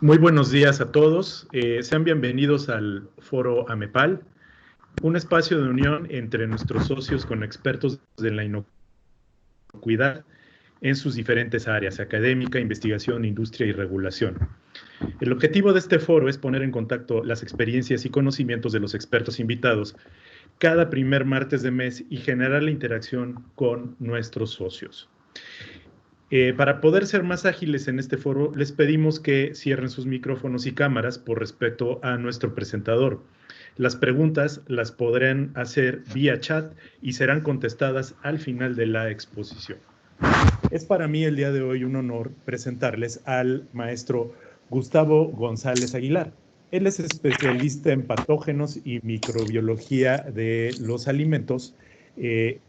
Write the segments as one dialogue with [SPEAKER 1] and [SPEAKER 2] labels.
[SPEAKER 1] Muy buenos días a todos. Sean bienvenidos al Foro AMEPAL, un espacio de unión entre nuestros socios con expertos de la inocuidad en sus diferentes áreas, académica, investigación, industria y regulación. El objetivo de este foro es poner en contacto las experiencias y conocimientos de los expertos invitados cada primer martes de mes y generar la interacción con nuestros socios. Para poder ser más ágiles en este foro, les pedimos que cierren sus micrófonos y cámaras por respeto a nuestro presentador. Las preguntas las podrán hacer vía chat y serán contestadas al final de la exposición. Es para mí el día de hoy un honor presentarles al maestro Gustavo González Aguilar. Él es especialista en patógenos y microbiología de los alimentos.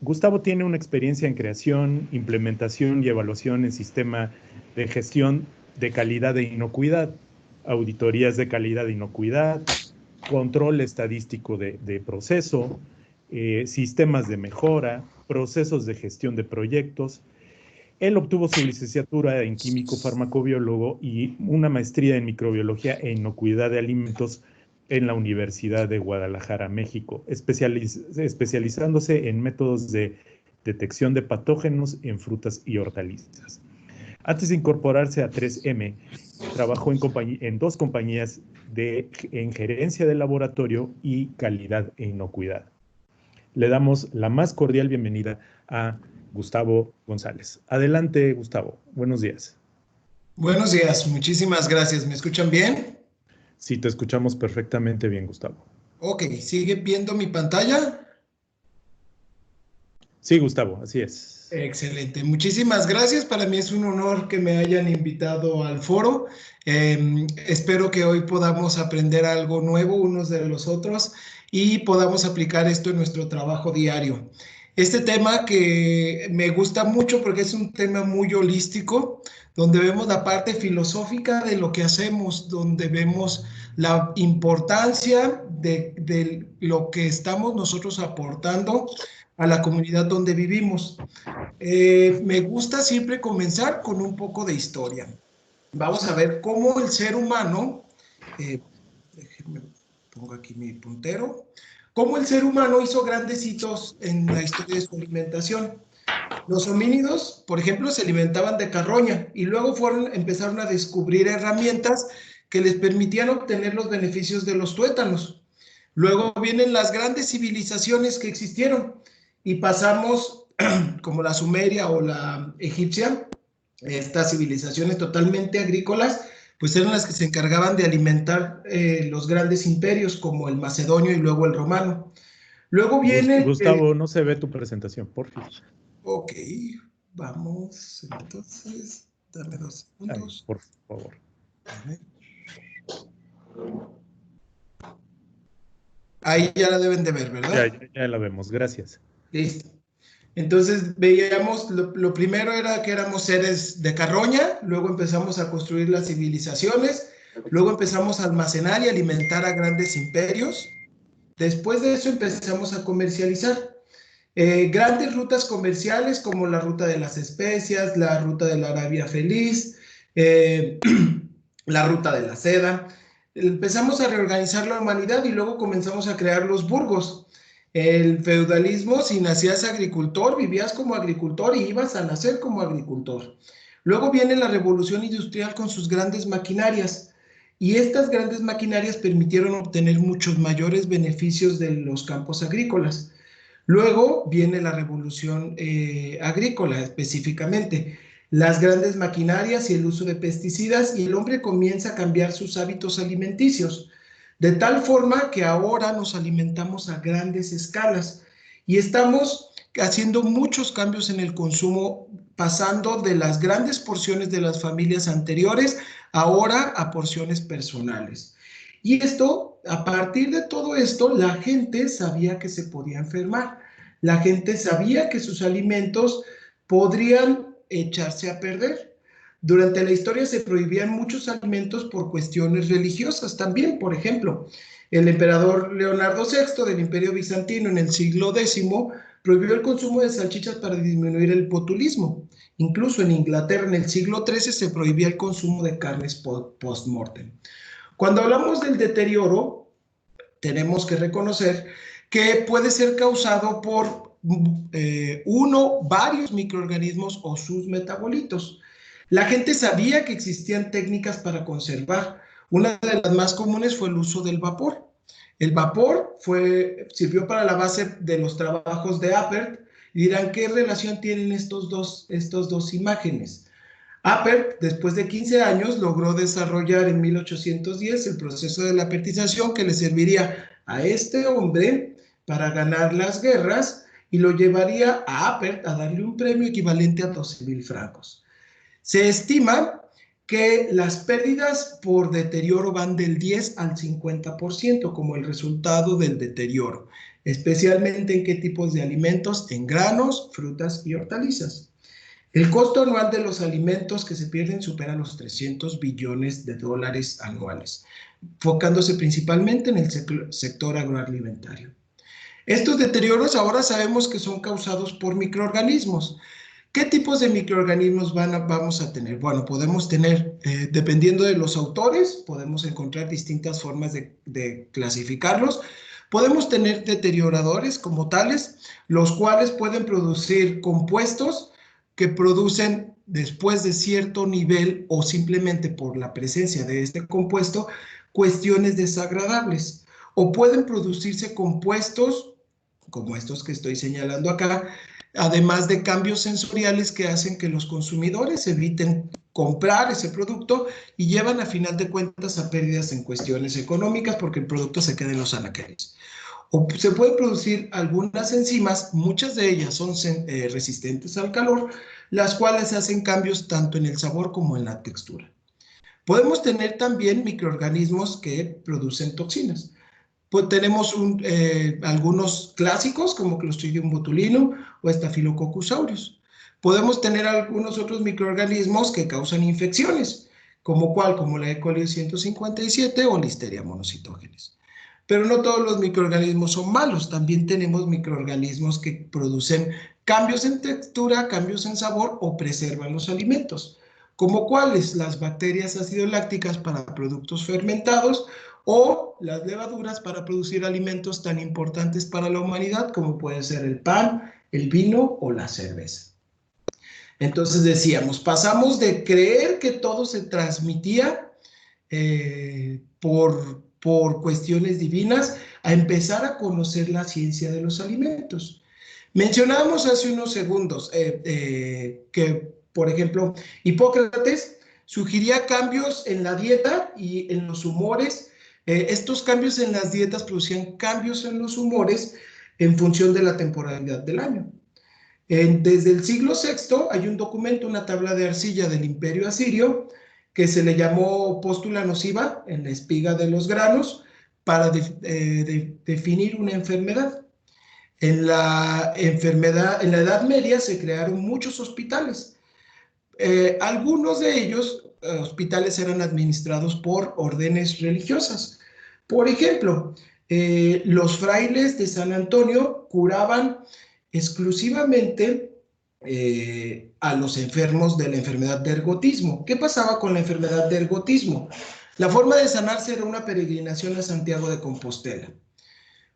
[SPEAKER 1] Gustavo tiene una experiencia en creación, implementación y evaluación en sistema de gestión de calidad e inocuidad, auditorías de calidad e inocuidad, control estadístico de proceso, sistemas de mejora, procesos de gestión de proyectos. Él obtuvo su licenciatura en químico farmacobiólogo y una maestría en microbiología e inocuidad de alimentos en la Universidad de Guadalajara, México, especializándose en métodos de detección de patógenos en frutas y hortalizas. Antes de incorporarse a 3M, trabajó en dos compañías en gerencia de laboratorio y calidad e inocuidad. Le damos la más cordial bienvenida a Gustavo González. Adelante, Gustavo. Buenos días.
[SPEAKER 2] Buenos días, muchísimas gracias. ¿Me escuchan bien?
[SPEAKER 1] Sí, te escuchamos perfectamente bien, Gustavo.
[SPEAKER 2] Ok, ¿sigue viendo mi pantalla?
[SPEAKER 1] Sí, Gustavo, así es.
[SPEAKER 2] Excelente, muchísimas gracias. Para mí es un honor que me hayan invitado al foro. Espero que hoy podamos aprender algo nuevo unos de los otros y podamos aplicar esto en nuestro trabajo diario. Este tema que me gusta mucho porque es un tema muy holístico, donde vemos la parte filosófica de lo que hacemos, donde vemos la importancia de lo que estamos nosotros aportando a la comunidad donde vivimos. Me gusta siempre comenzar con un poco de historia. Vamos a ver cómo el ser humano, déjenme pongo aquí mi puntero, cómo el ser humano hizo grandes hitos en la historia de su alimentación. Los homínidos, por ejemplo, se alimentaban de carroña y luego empezaron a descubrir herramientas que les permitían obtener los beneficios de los tuétanos. Luego vienen las grandes civilizaciones que existieron y pasamos como la sumeria o la egipcia, estas civilizaciones totalmente agrícolas, pues eran las que se encargaban de alimentar los grandes imperios como el macedonio y luego el romano. Luego viene...
[SPEAKER 1] Gustavo, no se ve tu presentación, por favor.
[SPEAKER 2] Ok, vamos, entonces, dame 2 segundos.
[SPEAKER 1] Ay, por favor.
[SPEAKER 2] Ahí ya la deben de ver, ¿verdad?
[SPEAKER 1] Ya la vemos, gracias.
[SPEAKER 2] Listo. Entonces veíamos, lo primero era que éramos seres de carroña, luego empezamos a construir las civilizaciones, luego empezamos a almacenar y alimentar a grandes imperios. Después de eso empezamos a comercializar. Grandes rutas comerciales como la ruta de las especias, la ruta de la Arabia Feliz, la ruta de la seda. Empezamos a reorganizar la humanidad y luego comenzamos a crear los burgos. El feudalismo, si nacías agricultor, vivías como agricultor y ibas a nacer como agricultor. Luego viene la revolución industrial con sus grandes maquinarias y estas grandes maquinarias permitieron obtener muchos mayores beneficios de los campos agrícolas. Luego viene la revolución agrícola específicamente, las grandes maquinarias y el uso de pesticidas y el hombre comienza a cambiar sus hábitos alimenticios, de tal forma que ahora nos alimentamos a grandes escalas y estamos haciendo muchos cambios en el consumo, pasando de las grandes porciones de las familias anteriores ahora a porciones personales. Y esto, a partir de todo esto, la gente sabía que se podía enfermar. La gente sabía que sus alimentos podrían echarse a perder. Durante la historia se prohibían muchos alimentos por cuestiones religiosas también. Por ejemplo, el emperador Leonardo VI del Imperio Bizantino en el siglo X prohibió el consumo de salchichas para disminuir el botulismo. Incluso en Inglaterra en el siglo XIII se prohibía el consumo de carnes post-mortem. Cuando hablamos del deterioro, tenemos que reconocer que puede ser causado por varios microorganismos o sus metabolitos. La gente sabía que existían técnicas para conservar. Una de las más comunes fue el uso del vapor. El vapor sirvió para la base de los trabajos de Appert. Y dirán, ¿qué relación tienen estos dos imágenes? Appert, después de 15 años, logró desarrollar en 1810 el proceso de la apertización que le serviría a este hombre para ganar las guerras y lo llevaría a Appert a darle un premio equivalente a 12,000 francos. Se estima que las pérdidas por deterioro van del 10 al 50% como el resultado del deterioro, especialmente en qué tipos de alimentos, en granos, frutas y hortalizas. El costo anual de los alimentos que se pierden supera los 300 billones de dólares anuales, enfocándose principalmente en el sector agroalimentario. Estos deterioros ahora sabemos que son causados por microorganismos. ¿Qué tipos de microorganismos vamos a tener? Bueno, podemos tener, dependiendo de los autores, podemos encontrar distintas formas de clasificarlos. Podemos tener deterioradores como tales, los cuales pueden producir compuestos que producen después de cierto nivel o simplemente por la presencia de este compuesto, cuestiones desagradables. O pueden producirse compuestos como estos que estoy señalando acá, además de cambios sensoriales que hacen que los consumidores eviten comprar ese producto y llevan a final de cuentas a pérdidas en cuestiones económicas porque el producto se queda en los anaqueles. O se pueden producir algunas enzimas, muchas de ellas son resistentes al calor, las cuales hacen cambios tanto en el sabor como en la textura. Podemos tener también microorganismos que producen toxinas. Pues tenemos algunos clásicos como Clostridium botulinum o Staphylococcus aureus. Podemos tener algunos otros microorganismos que causan infecciones, como la E. coli 157 o Listeria monocytogenes. Pero no todos los microorganismos son malos, también tenemos microorganismos que producen cambios en textura, cambios en sabor o preservan los alimentos, como cuáles, las bacterias acidolácticas para productos fermentados o las levaduras para producir alimentos tan importantes para la humanidad como puede ser el pan, el vino o la cerveza. Entonces decíamos, pasamos de creer que todo se transmitía por cuestiones divinas a empezar a conocer la ciencia de los alimentos. Mencionábamos hace unos segundos que, por ejemplo, Hipócrates sugería cambios en la dieta y en los humores. Estos cambios en las dietas producían cambios en los humores en función de la temporalidad del año. Desde el siglo VI hay un documento, una tabla de arcilla del Imperio Asirio, que se le llamó póstula nociva en la espiga de los granos para definir una enfermedad. En la Edad Media se crearon muchos hospitales. Algunos de ellos, hospitales, eran administrados por órdenes religiosas. Por ejemplo, los frailes de San Antonio curaban exclusivamente a los enfermos de la enfermedad de ergotismo. ¿Qué pasaba con la enfermedad de ergotismo? La forma de sanarse era una peregrinación a Santiago de Compostela.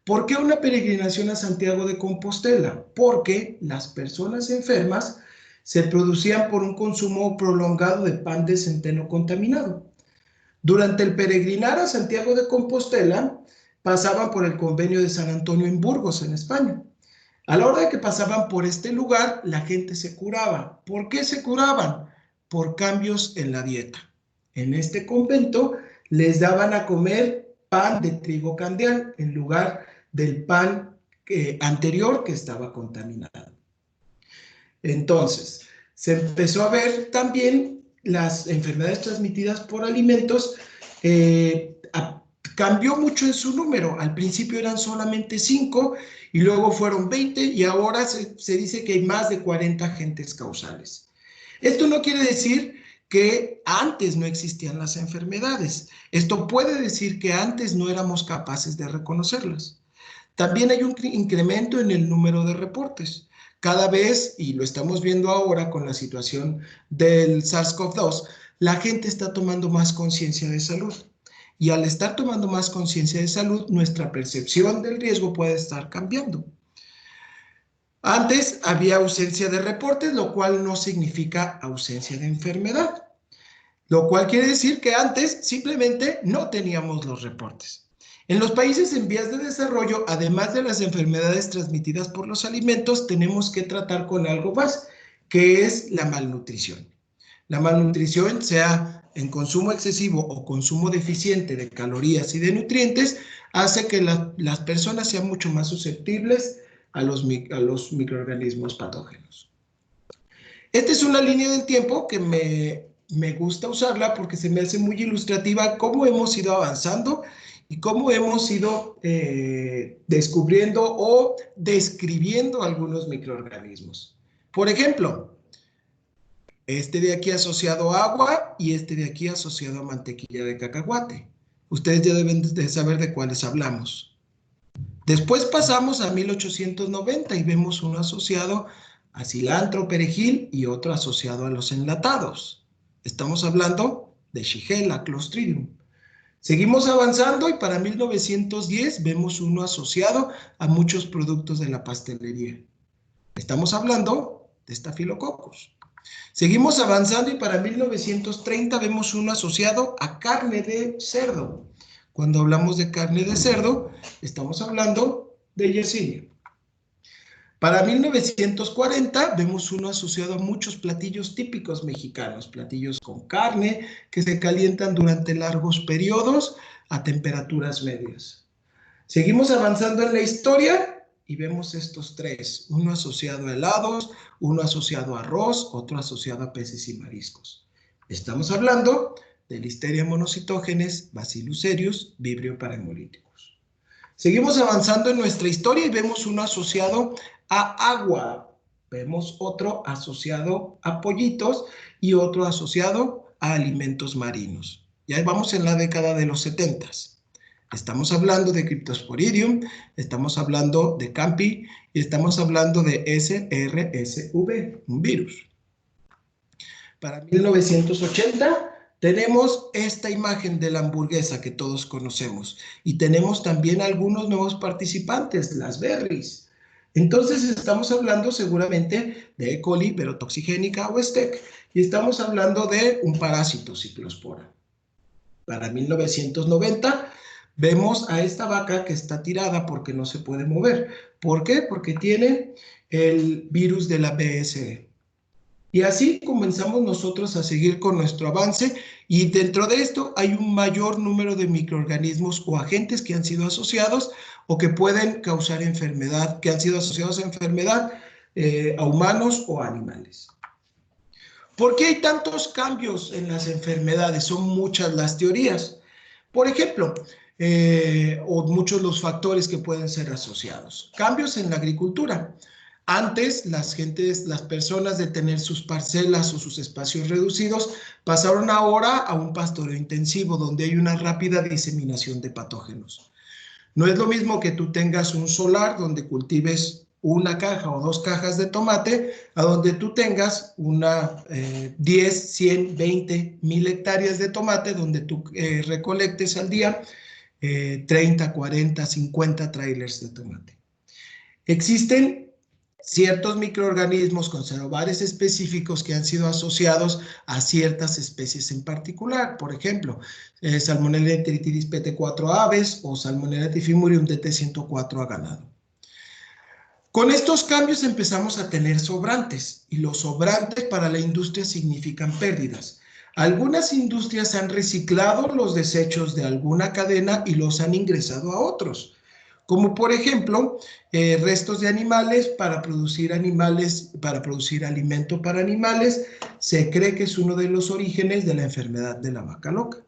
[SPEAKER 2] ¿Por qué una peregrinación a Santiago de Compostela? Porque las personas enfermas se producían por un consumo prolongado de pan de centeno contaminado. Durante el peregrinar a Santiago de Compostela, pasaban por el convenio de San Antonio en Burgos, en España. A la hora de que pasaban por este lugar, la gente se curaba. ¿Por qué se curaban? Por cambios en la dieta. En este convento les daban a comer pan de trigo candeal en lugar del pan anterior que estaba contaminado. Entonces, se empezó a ver también las enfermedades transmitidas por alimentos. Cambió mucho en su número. Al principio eran solamente 5 y luego fueron 20 y ahora se dice que hay más de 40 agentes causales. Esto no quiere decir que antes no existían las enfermedades. Esto puede decir que antes no éramos capaces de reconocerlas. También hay un incremento en el número de reportes. Cada vez, y lo estamos viendo ahora con la situación del SARS-CoV-2, la gente está tomando más conciencia de salud. Y al estar tomando más conciencia de salud, nuestra percepción del riesgo puede estar cambiando. Antes había ausencia de reportes, lo cual no significa ausencia de enfermedad, lo cual quiere decir que antes simplemente no teníamos los reportes. En los países en vías de desarrollo, además de las enfermedades transmitidas por los alimentos, tenemos que tratar con algo más, que es la malnutrición. La malnutrición, sea en consumo excesivo o consumo deficiente de calorías y de nutrientes, hace que las personas sean mucho más susceptibles a los microorganismos patógenos. Esta es una línea del tiempo que me gusta usarla porque se me hace muy ilustrativa cómo hemos ido avanzando y cómo hemos ido descubriendo o describiendo algunos microorganismos. Por ejemplo, este de aquí asociado a agua y este de aquí asociado a mantequilla de cacahuate. Ustedes ya deben de saber de cuáles hablamos. Después pasamos a 1890 y vemos uno asociado a cilantro, perejil y otro asociado a los enlatados. Estamos hablando de Shigella, Clostridium. Seguimos avanzando y para 1910 vemos uno asociado a muchos productos de la pastelería. Estamos hablando de Staphylococcus. Seguimos avanzando y para 1930 vemos uno asociado a carne de cerdo. Cuando hablamos de carne de cerdo, estamos hablando de Yersinia. Para 1940 vemos uno asociado a muchos platillos típicos mexicanos, platillos con carne que se calientan durante largos periodos a temperaturas medias. Seguimos avanzando en la historia y vemos estos tres, uno asociado a helados, uno asociado a arroz, otro asociado a peces y mariscos. Estamos hablando de Listeria monocitógenes, Bacillus cereus, Vibrio parahemolyticus. Seguimos avanzando en nuestra historia y vemos uno asociado a agua, vemos otro asociado a pollitos y otro asociado a alimentos marinos. Ya vamos en la década de los 70. Estamos hablando de Cryptosporidium, estamos hablando de Campi y estamos hablando de SRSV, un virus. Para 1980 tenemos esta imagen de la hamburguesa que todos conocemos y tenemos también algunos nuevos participantes, las berries. Entonces estamos hablando seguramente de E. coli, verotoxigénica o STEC y estamos hablando de un parásito, Ciclospora. Para 1990 vemos a esta vaca que está tirada porque no se puede mover. ¿Por qué? Porque tiene el virus de la BSE. Y así comenzamos nosotros a seguir con nuestro avance y dentro de esto hay un mayor número de microorganismos o agentes que han sido asociados o que pueden causar enfermedad, que han sido asociados a enfermedad a humanos o animales. ¿Por qué hay tantos cambios en las enfermedades? Son muchas las teorías. Por ejemplo, o muchos los factores que pueden ser asociados. Cambios en la agricultura. Antes, las personas de tener sus parcelas o sus espacios reducidos, pasaron ahora a un pastoreo intensivo, donde hay una rápida diseminación de patógenos. No es lo mismo que tú tengas un solar donde cultives una caja o dos cajas de tomate, a donde tú tengas una 10, 100, 20, 1000 hectáreas de tomate, donde tú recolectes al día 30, 40, 50 trailers de tomate. Existen ciertos microorganismos conservadores específicos que han sido asociados a ciertas especies en particular. Por ejemplo, Salmonella enteritidis PT4 a aves o Salmonella typhimurium DT104 a ganado. Con estos cambios empezamos a tener sobrantes y los sobrantes para la industria significan pérdidas. Algunas industrias han reciclado los desechos de alguna cadena y los han ingresado a otros, como por ejemplo restos de animales para producir alimento para animales. Se cree que es uno de los orígenes de la enfermedad de la vaca loca.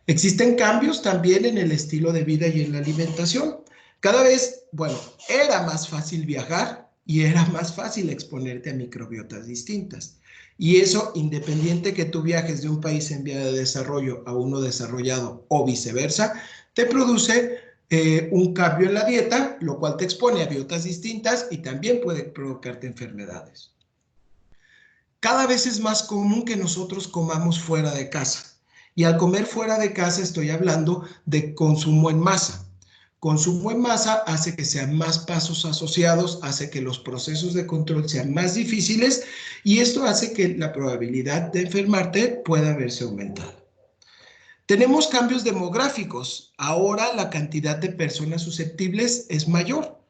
[SPEAKER 2] Existen cambios también en el estilo de vida y en la alimentación. Cada vez, bueno, era más fácil viajar y era más fácil exponerte a microbiotas distintas. Y eso, independiente que tú viajes de un país en vía de desarrollo a uno desarrollado o viceversa, te produce un cambio en la dieta, lo cual te expone a biotas distintas y también puede provocarte enfermedades. Cada vez es más común que nosotros comamos fuera de casa. Y al comer fuera de casa estoy hablando de consumo en masa. Consumo en masa hace que sean más pasos asociados, hace que los procesos de control sean más difíciles y esto hace que la probabilidad de enfermarte pueda verse aumentada. Tenemos cambios demográficos. Ahora la cantidad de personas susceptibles es mayor.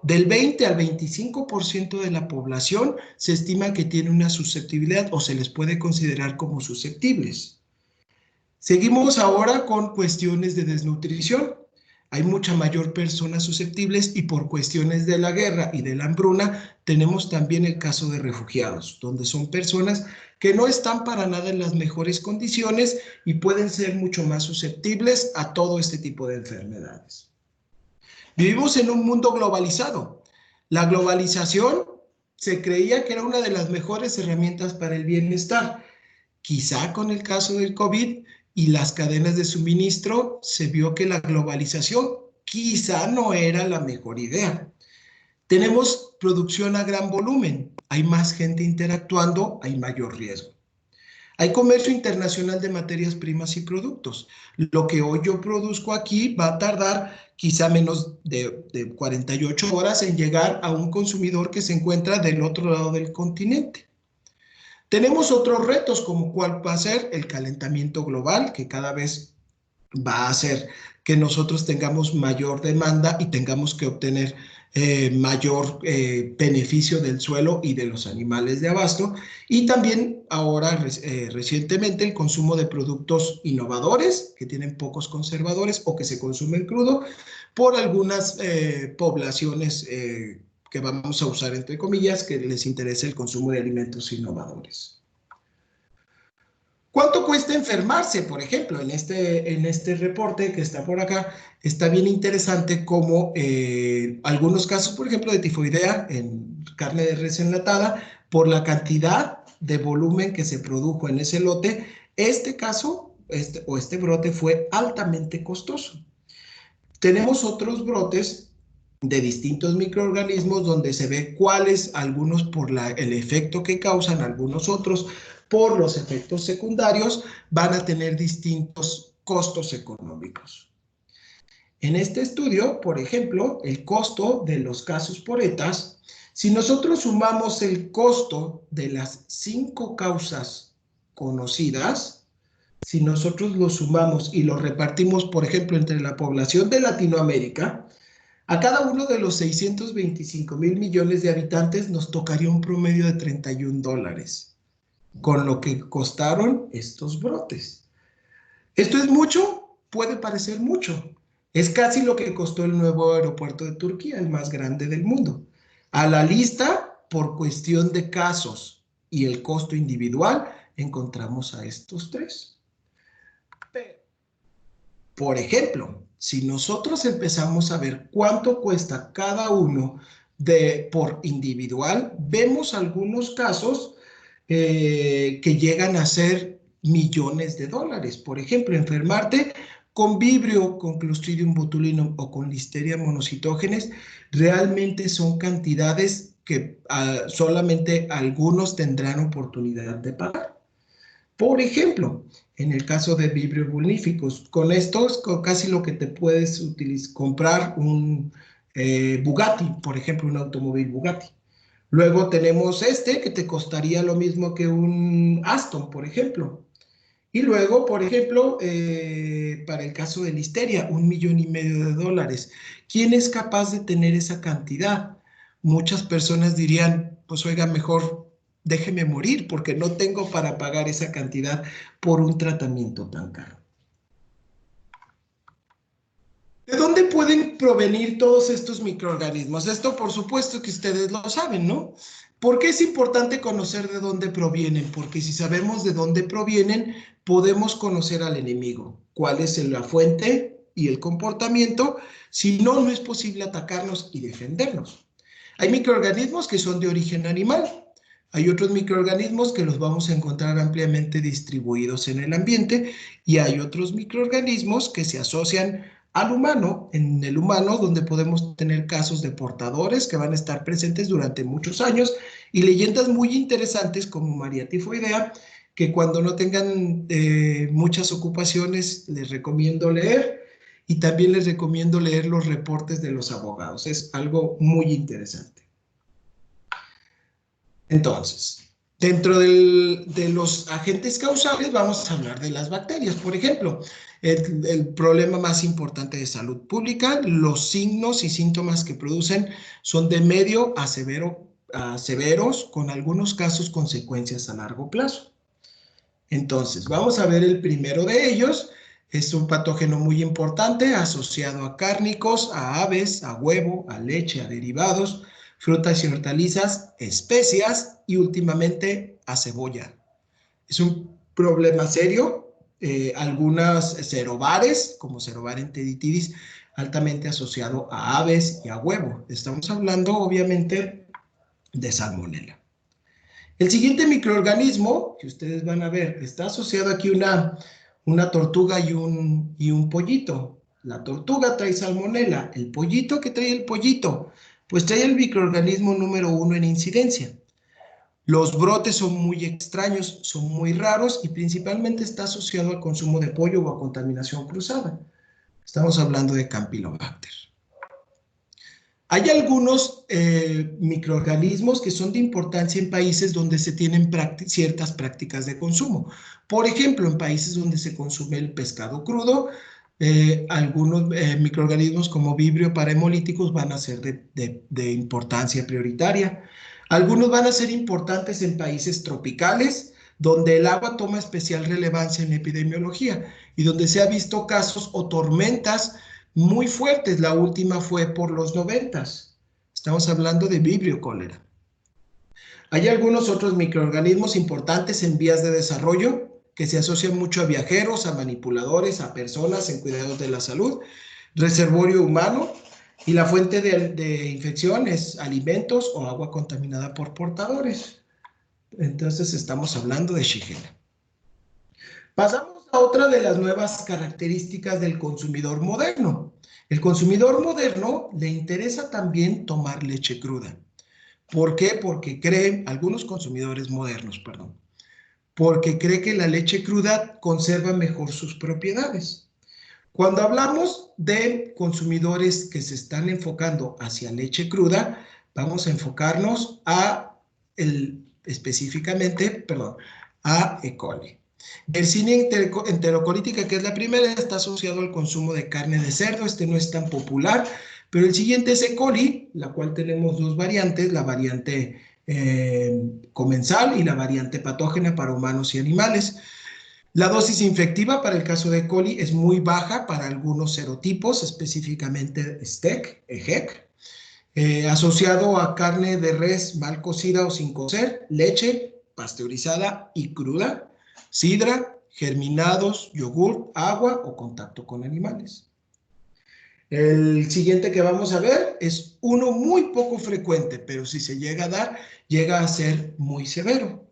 [SPEAKER 2] Del 20 al 25% de la población se estima que tiene una susceptibilidad o se les puede considerar como susceptibles. Seguimos ahora con cuestiones de desnutrición. Hay mucha mayor personas susceptibles y por cuestiones de la guerra y de la hambruna tenemos también el caso de refugiados, donde son personas que no están para nada en las mejores condiciones y pueden ser mucho más susceptibles a todo este tipo de enfermedades. Vivimos en un mundo globalizado. La globalización se creía que era una de las mejores herramientas para el bienestar. Quizá con el caso del COVID y las cadenas de suministro se vio que la globalización quizá no era la mejor idea. Tenemos producción a gran volumen, hay más gente interactuando, hay mayor riesgo. Hay comercio internacional de materias primas y productos. Lo que hoy yo produzco aquí va a tardar quizá menos de 48 horas en llegar a un consumidor que se encuentra del otro lado del continente. Tenemos otros retos como cuál va a ser el calentamiento global, que cada vez va a hacer que nosotros tengamos mayor demanda y tengamos que obtener mayor beneficio del suelo y de los animales de abasto. Y también ahora recientemente el consumo de productos innovadores que tienen pocos conservadores o que se consumen crudo por algunas poblaciones que vamos a usar entre comillas, que les interesa el consumo de alimentos innovadores. ¿Cuánto cuesta enfermarse? Por ejemplo, en este reporte que está por acá, está bien interesante como algunos casos, por ejemplo, de tifoidea en carne de res enlatada, por la cantidad de volumen que se produjo en ese lote, este caso este brote fue altamente costoso. Tenemos otros brotes de distintos microorganismos donde se ve cuáles, algunos por el efecto que causan, algunos otros por los efectos secundarios, van a tener distintos costos económicos. En este estudio, por ejemplo, el costo de los casos por etas, si nosotros sumamos el costo de las 5 causas conocidas, si nosotros lo sumamos y lo repartimos, por ejemplo, entre la población de Latinoamérica, a cada uno de los 625,000 millones de habitantes nos tocaría un promedio de $31, con lo que costaron estos brotes. ¿Esto es mucho? Puede parecer mucho. Es casi lo que costó el nuevo aeropuerto de Turquía, el más grande del mundo. A la lista, por cuestión de casos y el costo individual, encontramos a estos 3. Por ejemplo, si nosotros empezamos a ver cuánto cuesta cada uno por individual, vemos algunos casos que llegan a ser millones de dólares. Por ejemplo, enfermarte con Vibrio, con Clostridium botulinum o con Listeria monocytogenes, realmente son cantidades que solamente algunos tendrán oportunidad de pagar. Por ejemplo, en el caso de Vibrio vulnificus, con esto es casi lo que te puedes comprar un Bugatti, por ejemplo, un automóvil Bugatti. Luego tenemos que te costaría lo mismo que un Aston, por ejemplo. Y luego, por ejemplo, para el caso de Listeria, $1,500,000. ¿Quién es capaz de tener esa cantidad? Muchas personas dirían, pues oiga, mejor déjeme morir porque no tengo para pagar esa cantidad por un tratamiento tan caro. ¿De dónde pueden provenir todos estos microorganismos? Esto, por supuesto, que ustedes lo saben, ¿no? ¿Por qué es importante conocer de dónde provienen? Porque si sabemos de dónde provienen, podemos conocer al enemigo, cuál es la fuente y el comportamiento. Si no, no es posible atacarnos y defendernos. Hay microorganismos que son de origen animal. Hay otros microorganismos que los vamos a encontrar ampliamente distribuidos en el ambiente y hay otros microorganismos que se asocian al humano, en el humano donde podemos tener casos de portadores que van a estar presentes durante muchos años y leyendas muy interesantes como María Tifoidea, que cuando no tengan muchas ocupaciones les recomiendo leer y también les recomiendo leer los reportes de los abogados. Es algo muy interesante. Entonces, dentro de los agentes causales vamos a hablar de las bacterias. Por ejemplo, el problema más importante de salud pública, los signos y síntomas que producen son de medio a severos, con algunos casos consecuencias a largo plazo. Entonces, vamos a ver el primero de ellos. Es un patógeno muy importante asociado a cárnicos, a aves, a huevo, a leche, a derivados, frutas y hortalizas, especias y últimamente a cebolla. Es un problema serio. Algunas serobares, como Serobar enteritidis, altamente asociado a aves y a huevo. Estamos hablando, obviamente, de salmonela. El siguiente microorganismo que ustedes van a ver, está asociado aquí una tortuga y un pollito. La tortuga trae salmonela. El pollito, ¿qué trae el pollito? Pues trae el microorganismo número 1 en incidencia. Los brotes son muy extraños, son muy raros y principalmente está asociado al consumo de pollo o a contaminación cruzada. Estamos hablando de Campylobacter. Hay algunos microorganismos que son de importancia en países donde se tienen ciertas prácticas de consumo. Por ejemplo, en países donde se consume el pescado crudo, algunos microorganismos como Vibrio parahemolíticos van a ser de importancia prioritaria. Algunos van a ser importantes en países tropicales, donde el agua toma especial relevancia en epidemiología y donde se ha visto casos o tormentas muy fuertes. La última fue por los 90s. Estamos hablando de Vibrio cólera. Hay algunos otros microorganismos importantes en vías de desarrollo que se asocian mucho a viajeros, a manipuladores, a personas en cuidados de la salud, reservorio humano y la fuente de infección es alimentos o agua contaminada por portadores. Entonces estamos hablando de Shigella. Pasamos a otra de las nuevas características del consumidor moderno. El consumidor moderno le interesa también tomar leche cruda. ¿Por qué? Porque creen, algunos consumidores modernos, perdón, porque cree que la leche cruda conserva mejor sus propiedades. Cuando hablamos de consumidores que se están enfocando hacia leche cruda, vamos a enfocarnos específicamente a E. coli. Yersinia enterocolítica, que es la primera, está asociado al consumo de carne de cerdo. Este no es tan popular, pero el siguiente es E. coli, la cual tenemos dos variantes, la variante comensal y la variante patógena para humanos y animales. La dosis infectiva para el caso de E. coli es muy baja para algunos serotipos, específicamente STEC, EHEC, asociado a carne de res mal cocida o sin cocer, leche pasteurizada y cruda, sidra, germinados, yogur, agua o contacto con animales. El siguiente que vamos a ver es uno muy poco frecuente, pero si se llega a dar, llega a ser muy severo.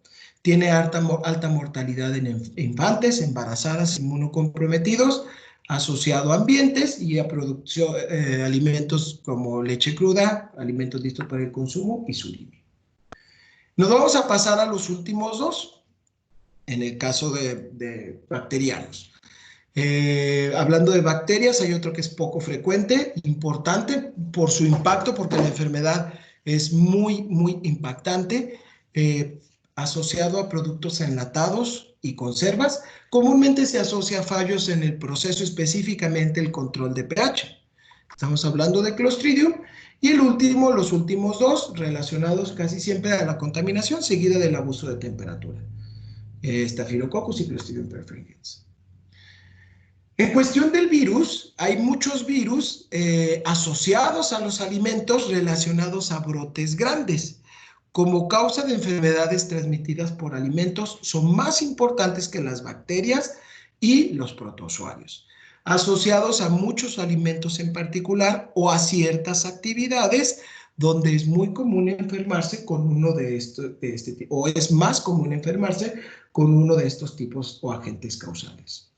[SPEAKER 2] Tiene alta mortalidad en infantes, embarazadas, inmunocomprometidos, asociado a ambientes y a producción, alimentos como leche cruda, alimentos listos para el consumo y surimi. Nos vamos a pasar a los últimos dos, en el caso de bacterianos. Hablando de bacterias, hay otro que es poco frecuente, importante por su impacto, porque la enfermedad es muy, muy impactante, asociado a productos enlatados y conservas. Comúnmente se asocia a fallos en el proceso, específicamente el control de pH. Estamos hablando de Clostridium. Y el último, los últimos dos, relacionados casi siempre a la contaminación, seguida del abuso de temperatura. Staphylococcus y Clostridium perfringens. En cuestión del virus, hay muchos virus asociados a los alimentos relacionados a brotes grandes. Como causa de enfermedades transmitidas por alimentos, son más importantes que las bacterias y los protozoarios, asociados a muchos alimentos en particular o a ciertas actividades donde es muy común enfermarse con uno de este tipo, o es más común enfermarse con uno de estos tipos o agentes causales.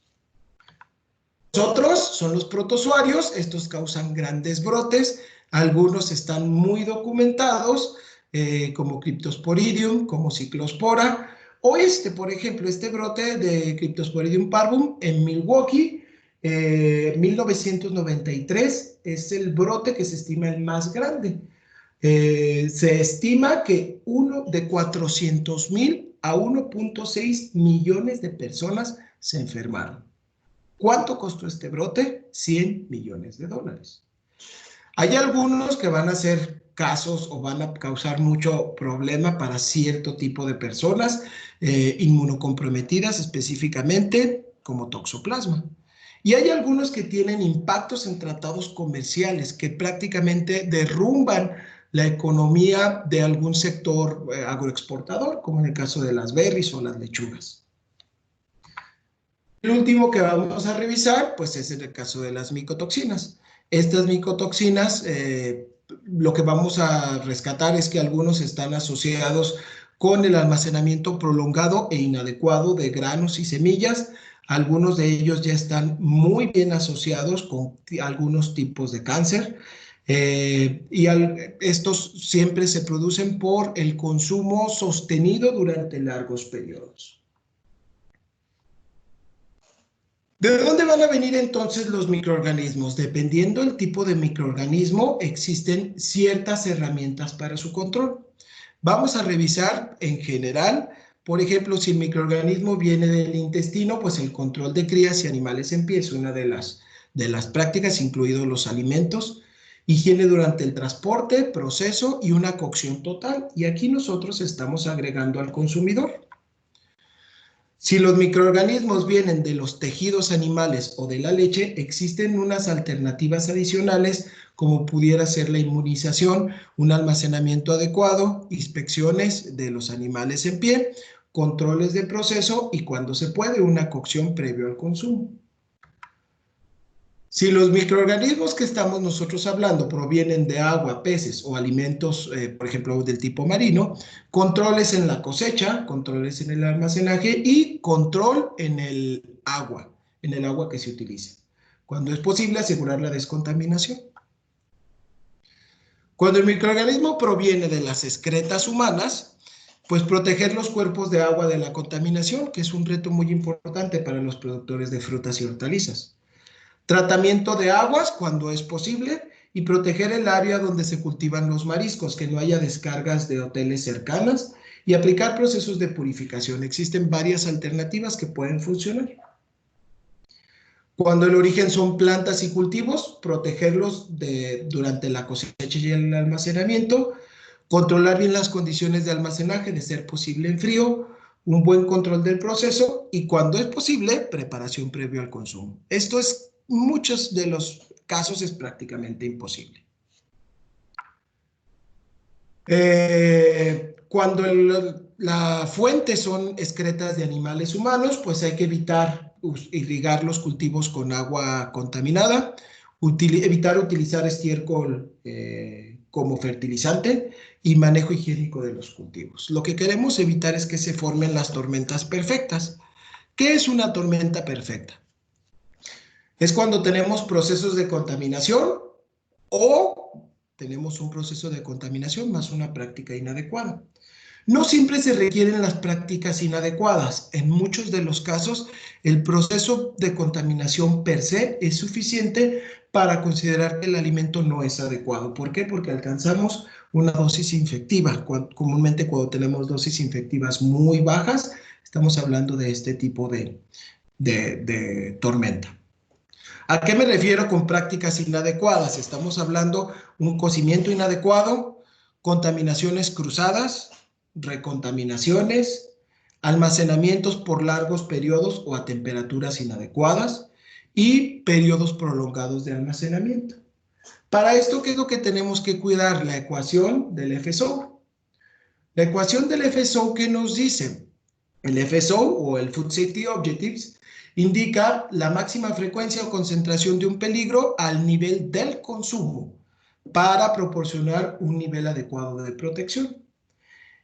[SPEAKER 2] Los otros son los protozoarios, estos causan grandes brotes, algunos están muy documentados, como Cryptosporidium, como Cyclospora, o por ejemplo, este brote de Cryptosporidium parvum en Milwaukee, 1993, es el brote que se estima el más grande. Se estima que uno de 400,000 a 1.6 millones de personas se enfermaron. ¿Cuánto costó este brote? $100 millones. Hay algunos que van a ser casos o van a causar mucho problema para cierto tipo de personas inmunocomprometidas específicamente, como toxoplasma. Y hay algunos que tienen impactos en tratados comerciales que prácticamente derrumban la economía de algún sector agroexportador, como en el caso de las berries o las lechugas. El último que vamos a revisar, pues es en el caso de las micotoxinas. Estas micotoxinas, lo que vamos a rescatar es que algunos están asociados con el almacenamiento prolongado e inadecuado de granos y semillas. Algunos de ellos ya están muy bien asociados con algunos tipos de cáncer. Estos siempre se producen por el consumo sostenido durante largos periodos. ¿De dónde van a venir entonces los microorganismos? Dependiendo del tipo de microorganismo, existen ciertas herramientas para su control. Vamos a revisar en general, por ejemplo, si el microorganismo viene del intestino, pues el control de crías y animales en pie es una de las prácticas, incluidos los alimentos, higiene durante el transporte, proceso y una cocción total. Y aquí nosotros estamos agregando al consumidor. Si los microorganismos vienen de los tejidos animales o de la leche, existen unas alternativas adicionales como pudiera ser la inmunización, un almacenamiento adecuado, inspecciones de los animales en pie, controles de proceso y, cuando se puede, una cocción previo al consumo. Si los microorganismos que estamos nosotros hablando provienen de agua, peces o alimentos, por ejemplo, del tipo marino, controles en la cosecha, controles en el almacenaje y control en el agua que se utilice. Cuando es posible, asegurar la descontaminación. Cuando el microorganismo proviene de las excretas humanas, pues proteger los cuerpos de agua de la contaminación, que es un reto muy importante para los productores de frutas y hortalizas. Tratamiento de aguas cuando es posible y proteger el área donde se cultivan los mariscos, que no haya descargas de hoteles cercanas, y aplicar procesos de purificación. Existen varias alternativas que pueden funcionar. Cuando el origen son plantas y cultivos, protegerlos durante la cosecha y el almacenamiento, controlar bien las condiciones de almacenaje, de ser posible en frío, un buen control del proceso y, cuando es posible, preparación previo al consumo. Esto es, muchos de los casos es prácticamente imposible. Cuando la fuente son excretas de animales humanos, pues hay que evitar irrigar los cultivos con agua contaminada, evitar utilizar estiércol como fertilizante y manejo higiénico de los cultivos. Lo que queremos evitar es que se formen las tormentas perfectas. ¿Qué es una tormenta perfecta? Es cuando tenemos procesos de contaminación o tenemos un proceso de contaminación más una práctica inadecuada. No siempre se requieren las prácticas inadecuadas. En muchos de los casos, el proceso de contaminación per se es suficiente para considerar que el alimento no es adecuado. ¿Por qué? Porque alcanzamos una dosis infectiva. Comúnmente, cuando tenemos dosis infectivas muy bajas, estamos hablando de este tipo de tormenta. ¿A qué me refiero con prácticas inadecuadas? Estamos hablando de un cocimiento inadecuado, contaminaciones cruzadas, recontaminaciones, almacenamientos por largos periodos o a temperaturas inadecuadas y periodos prolongados de almacenamiento. Para esto, ¿qué es lo que tenemos que cuidar? La ecuación del FSO. La ecuación del FSO, ¿qué nos dice? El FSO, o el Food Safety Objectives, indica la máxima frecuencia o concentración de un peligro al nivel del consumo. para proporcionar un nivel adecuado de protección.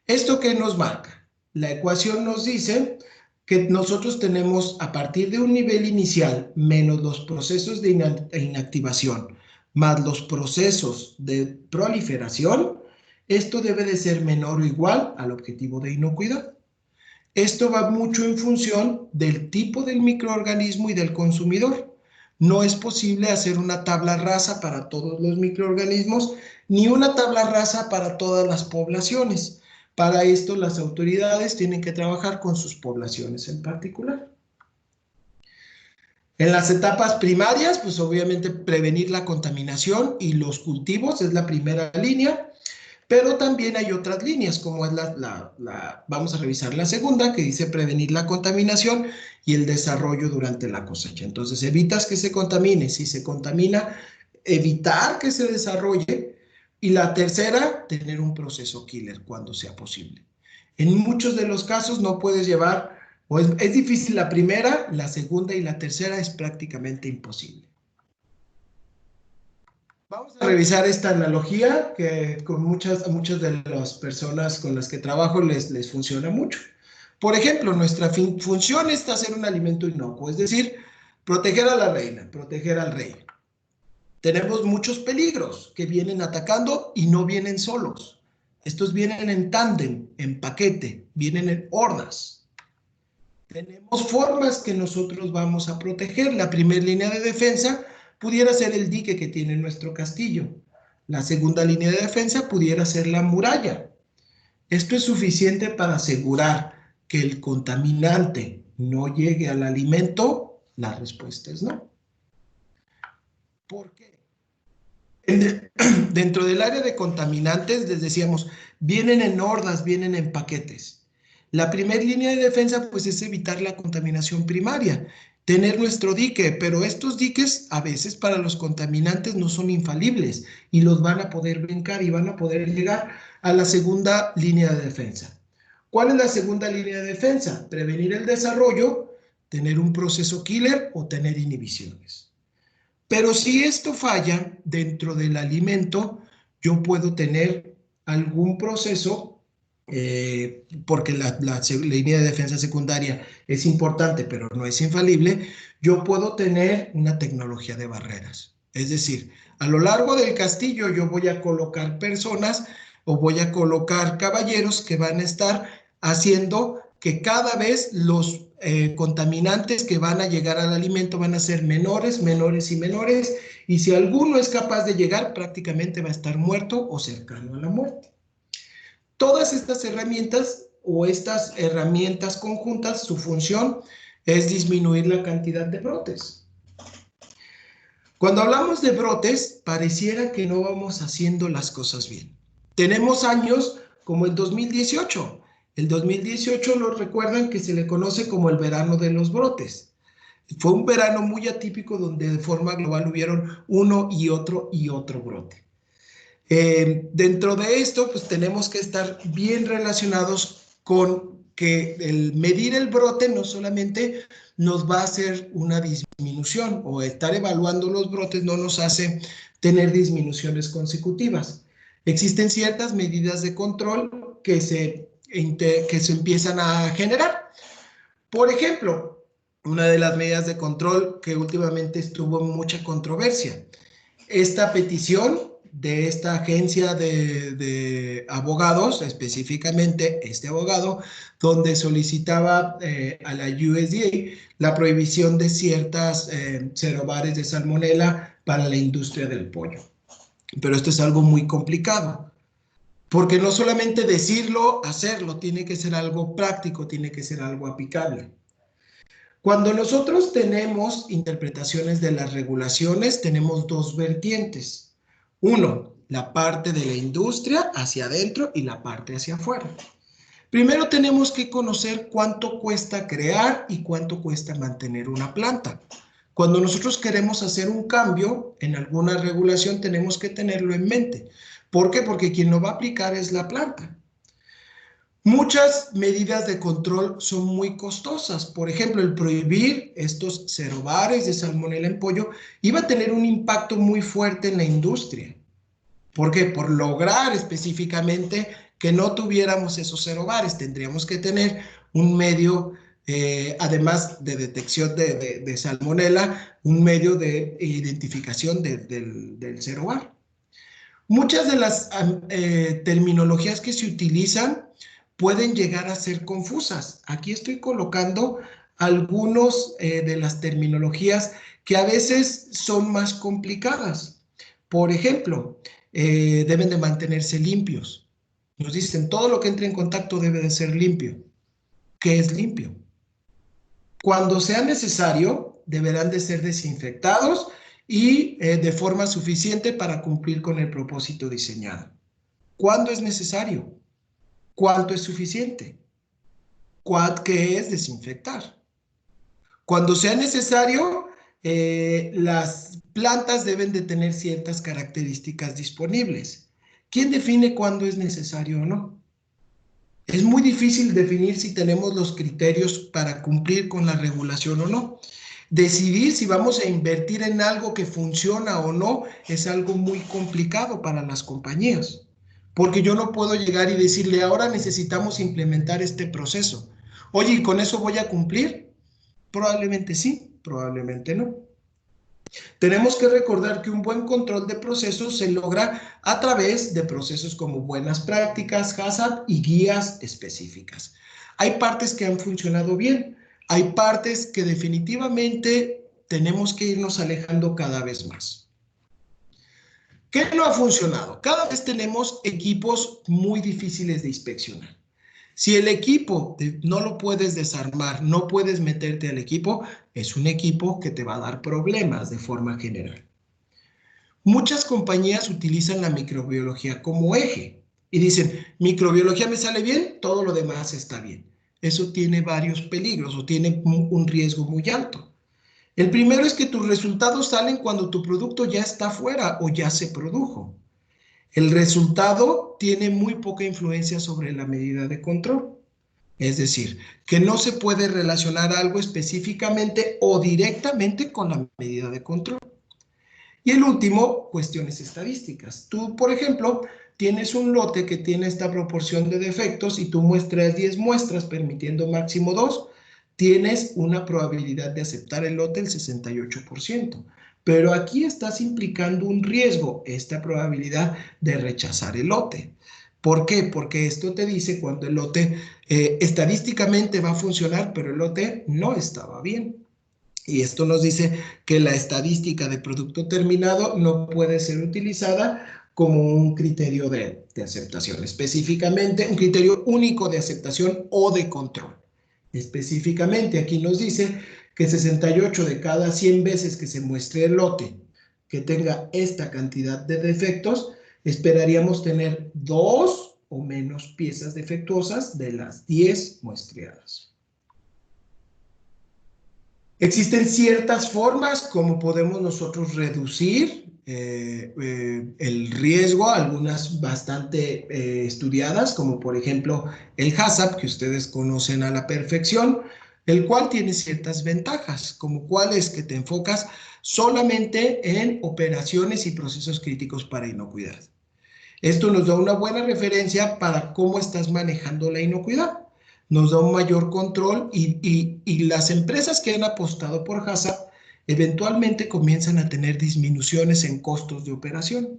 [SPEAKER 2] ¿Esto qué nos marca? La ecuación nos dice que nosotros tenemos, a partir de un nivel inicial menos los procesos de inactivación más los procesos de proliferación, esto debe de ser menor o igual al objetivo de inocuidad. Esto va mucho en función del tipo del microorganismo y del consumidor. No es posible hacer una tabla rasa para todos los microorganismos, ni una tabla rasa para todas las poblaciones. Para esto, las autoridades tienen que trabajar con sus poblaciones en particular. En las etapas primarias, pues obviamente prevenir la contaminación y los cultivos es la primera línea. Pero también hay otras líneas, como es vamos a revisar la segunda, que dice prevenir la contaminación y el desarrollo durante la cosecha. Entonces, evitas que se contamine. Si se contamina, evitar que se desarrolle. Y la tercera, tener un proceso killer cuando sea posible. En muchos de los casos no puedes llevar, o es difícil la primera, la segunda y la tercera es prácticamente imposible. Vamos a revisar esta analogía que con muchas de las personas con las que trabajo les funciona mucho. Por ejemplo, nuestra función es hacer un alimento inocuo, es decir, proteger a la reina, proteger al rey. Tenemos muchos peligros que vienen atacando y no vienen solos. Estos vienen en tándem, en paquete, vienen en hordas. Tenemos formas que nosotros vamos a proteger. La primera línea de defensa pudiera ser el dique que tiene nuestro castillo. La segunda línea de defensa pudiera ser la muralla. ¿Esto es suficiente para asegurar que el contaminante no llegue al alimento? La respuesta es no. ¿Por qué? Dentro del área de contaminantes, les decíamos, vienen en hordas, vienen en paquetes. La primera línea de defensa, pues, es evitar la contaminación primaria, tener nuestro dique, pero estos diques a veces para los contaminantes no son infalibles y los van a poder brincar y van a poder llegar a la segunda línea de defensa. ¿Cuál es la segunda línea de defensa? Prevenir el desarrollo, tener un proceso killer o tener inhibiciones. Pero si esto falla dentro del alimento, yo puedo tener algún proceso, porque la línea de defensa secundaria es importante, pero no es infalible, yo puedo tener una tecnología de barreras. Es decir, a lo largo del castillo yo voy a colocar personas o voy a colocar caballeros que van a estar haciendo que cada vez los contaminantes que van a llegar al alimento van a ser menores, menores y menores, y si alguno es capaz de llegar, prácticamente va a estar muerto o cercano a la muerte. Todas estas herramientas o estas herramientas conjuntas, su función es disminuir la cantidad de brotes. Cuando hablamos de brotes, pareciera que no vamos haciendo las cosas bien. Tenemos años como el 2018. El 2018 lo recuerdan que se le conoce como el verano de los brotes. Fue un verano muy atípico donde de forma global hubieron uno y otro brote. Dentro de esto, pues tenemos que estar bien relacionados con que el medir el brote no solamente nos va a hacer una disminución, o estar evaluando los brotes no nos hace tener disminuciones consecutivas. Existen ciertas medidas de control que se empiezan a generar. Por ejemplo, una de las medidas de control que últimamente estuvo en mucha controversia, esta petición de esta agencia de abogados, específicamente este abogado, donde solicitaba a la USDA la prohibición de ciertas cerobares de salmonela para la industria del pollo. Pero esto es algo muy complicado, porque no solamente decirlo, hacerlo, tiene que ser algo práctico, tiene que ser algo aplicable. Cuando nosotros tenemos interpretaciones de las regulaciones, tenemos dos vertientes. Uno, la parte de la industria hacia adentro y la parte hacia afuera. Primero tenemos que conocer cuánto cuesta crear y cuánto cuesta mantener una planta. Cuando nosotros queremos hacer un cambio en alguna regulación, tenemos que tenerlo en mente. ¿Por qué? Porque quien lo va a aplicar es la planta. Muchas medidas de control son muy costosas. Por ejemplo, el prohibir estos cerobares de salmonela en pollo iba a tener un impacto muy fuerte en la industria. ¿Por qué? Por lograr específicamente que no tuviéramos esos 0 bares. Tendríamos que tener un medio, además de detección de salmonela, un medio de identificación del 0 bar. Muchas de las terminologías que se utilizan pueden llegar a ser confusas. Aquí estoy colocando algunos de las terminologías que a veces son más complicadas. Por ejemplo, deben de mantenerse limpios. Nos dicen, todo lo que entre en contacto debe de ser limpio. ¿Qué es limpio? Cuando sea necesario, deberán de ser desinfectados y de forma suficiente para cumplir con el propósito diseñado. ¿Cuándo es necesario? ¿Cuánto es suficiente? ¿Qué es desinfectar? Cuando sea necesario, las plantas deben de tener ciertas características disponibles. ¿Quién define cuándo es necesario o no? Es muy difícil definir si tenemos los criterios para cumplir con la regulación o no. Decidir si vamos a invertir en algo que funciona o no es algo muy complicado para las compañías, porque yo no puedo llegar y decirle, ahora necesitamos implementar este proceso. Oye, ¿y con eso voy a cumplir? Probablemente sí, probablemente no. Tenemos que recordar que un buen control de procesos se logra a través de procesos como buenas prácticas, HACCP y guías específicas. Hay partes que han funcionado bien, hay partes que definitivamente tenemos que irnos alejando cada vez más. ¿Qué no ha funcionado? Cada vez tenemos equipos muy difíciles de inspeccionar. Si el equipo no lo puedes desarmar, no puedes meterte al equipo, es un equipo que te va a dar problemas de forma general. Muchas compañías utilizan la microbiología como eje y dicen, microbiología me sale bien, todo lo demás está bien. Eso tiene varios peligros o tiene un riesgo muy alto. El primero es que tus resultados salen cuando tu producto ya está fuera o ya se produjo. El resultado tiene muy poca influencia sobre la medida de control. Es decir, que no se puede relacionar algo específicamente o directamente con la medida de control. Y el último, cuestiones estadísticas. Tú, por ejemplo, tienes un lote que tiene esta proporción de defectos y tú muestras 10 muestras, permitiendo máximo 2, tienes una probabilidad de aceptar el lote del 68%. Pero aquí estás implicando un riesgo, esta probabilidad de rechazar el lote. ¿Por qué? Porque esto te dice cuando el lote estadísticamente va a funcionar, pero el lote no estaba bien. Y esto nos dice que la estadística de producto terminado no puede ser utilizada como un criterio de aceptación, específicamente un criterio único de aceptación o de control. Específicamente aquí nos dice que 68 de cada 100 veces que se muestre el lote que tenga esta cantidad de defectos, esperaríamos tener 2 o menos piezas defectuosas de las 10 muestreadas. Existen ciertas formas como podemos nosotros reducir el riesgo, algunas bastante estudiadas, como por ejemplo el HACCP, que ustedes conocen a la perfección, el cual tiene ciertas ventajas, como cuáles que te enfocas solamente en operaciones y procesos críticos para inocuidad. Esto nos da una buena referencia para cómo estás manejando la inocuidad. Nos da un mayor control y las empresas que han apostado por HACCP eventualmente comienzan a tener disminuciones en costos de operación.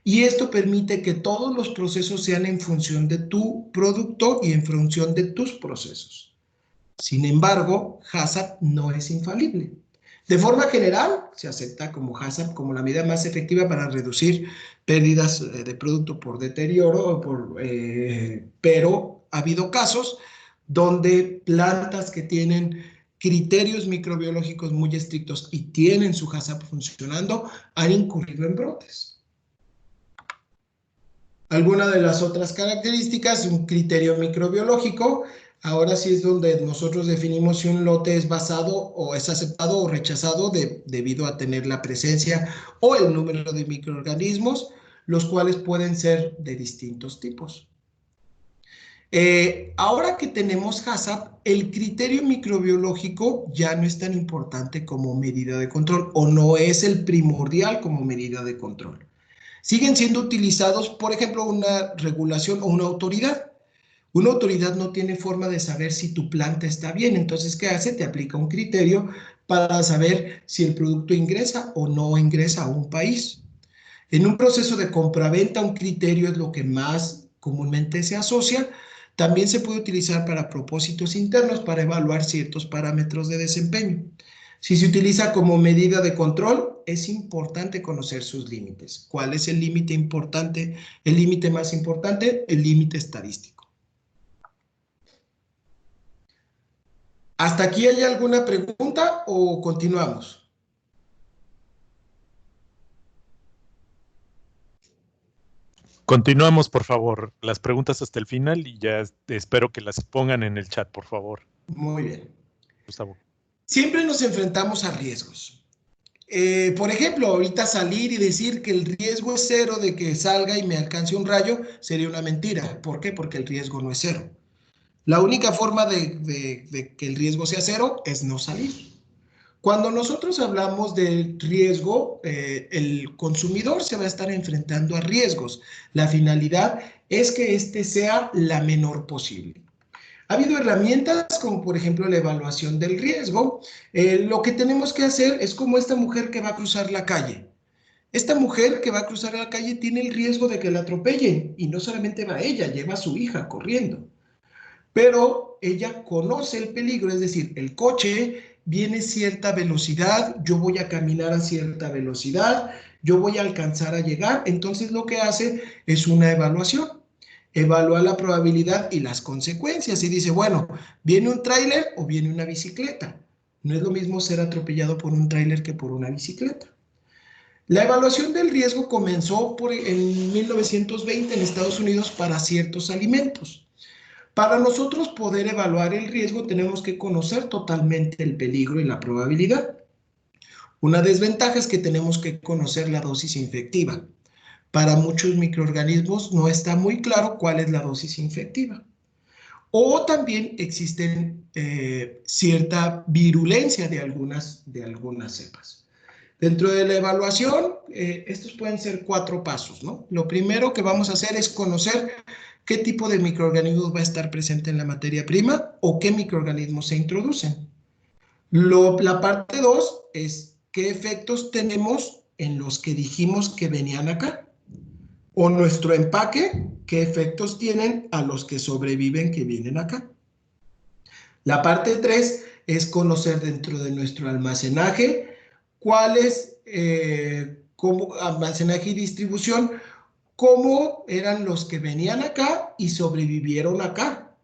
[SPEAKER 2] Y esto permite que todos los procesos sean en función de tu producto y en función de tus procesos. Sin embargo, HACCP no es infalible. De forma general, se acepta como HACCP como la medida más efectiva para reducir pérdidas de producto por deterioro, pero ha habido casos donde plantas que tienen criterios microbiológicos muy estrictos y tienen su HACCP funcionando han incurrido en brotes. Alguna de las otras características, un criterio microbiológico, ahora sí es donde nosotros definimos si un lote es basado o es aceptado o rechazado debido a tener la presencia o el número de microorganismos, los cuales pueden ser de distintos tipos. Ahora que tenemos HACCP, el criterio microbiológico ya no es tan importante como medida de control o no es el primordial como medida de control. siguen siendo utilizados, por ejemplo, una regulación o una autoridad. Una autoridad no tiene forma de saber si tu planta está bien, entonces, ¿qué hace? Te aplica un criterio para saber si el producto ingresa o no ingresa a un país. En un proceso de compraventa, un criterio es lo que más comúnmente se asocia. También se puede utilizar para propósitos internos, para evaluar ciertos parámetros de desempeño. Si se utiliza como medida de control, es importante conocer sus límites. ¿Cuál es el límite importante? El límite más importante, el límite estadístico. ¿Hasta aquí hay alguna pregunta o continuamos?
[SPEAKER 1] Continuamos, por favor, las preguntas hasta el final y ya espero que las pongan en el chat, por favor.
[SPEAKER 2] Muy bien.
[SPEAKER 1] Gustavo.
[SPEAKER 2] Siempre nos enfrentamos a riesgos. Por ejemplo, ahorita salir y decir que el riesgo es cero de que salga y me alcance un rayo sería una mentira. ¿Por qué? Porque el riesgo no es cero. La única forma de que el riesgo sea cero es no salir. Cuando nosotros hablamos de riesgo, el consumidor se va a estar enfrentando a riesgos. La finalidad es que este sea la menor posible. Ha habido herramientas como por ejemplo la evaluación del riesgo. Lo que tenemos que hacer es como esta mujer que va a cruzar la calle. Esta mujer que va a cruzar la calle tiene el riesgo de que la atropellen y no solamente va ella, lleva a su hija corriendo. Pero ella conoce el peligro, es decir, el coche viene a cierta velocidad, yo voy a caminar a cierta velocidad, yo voy a alcanzar a llegar, entonces lo que hace es una evaluación. Evalúa la probabilidad y las consecuencias y dice, bueno, ¿viene un tráiler o viene una bicicleta? No es lo mismo ser atropellado por un tráiler que por una bicicleta. La evaluación del riesgo comenzó en 1920 en Estados Unidos para ciertos alimentos. Para nosotros poder evaluar el riesgo tenemos que conocer totalmente el peligro y la probabilidad. Una desventaja es que tenemos que conocer la dosis infectiva. Para muchos microorganismos no está muy claro cuál es la dosis infectiva. O también existen cierta virulencia de algunas cepas. Dentro de la evaluación, estos pueden ser 4 pasos, ¿no? Lo primero que vamos a hacer es conocer qué tipo de microorganismos va a estar presente en la materia prima o qué microorganismos se introducen. La parte 2 es qué efectos tenemos en los que dijimos que venían acá. O nuestro empaque, qué efectos tienen a los que sobreviven que vienen acá. La parte 3 es conocer dentro de nuestro almacenaje cuáles, como almacenaje y distribución, cómo eran los que venían acá y sobrevivieron acá.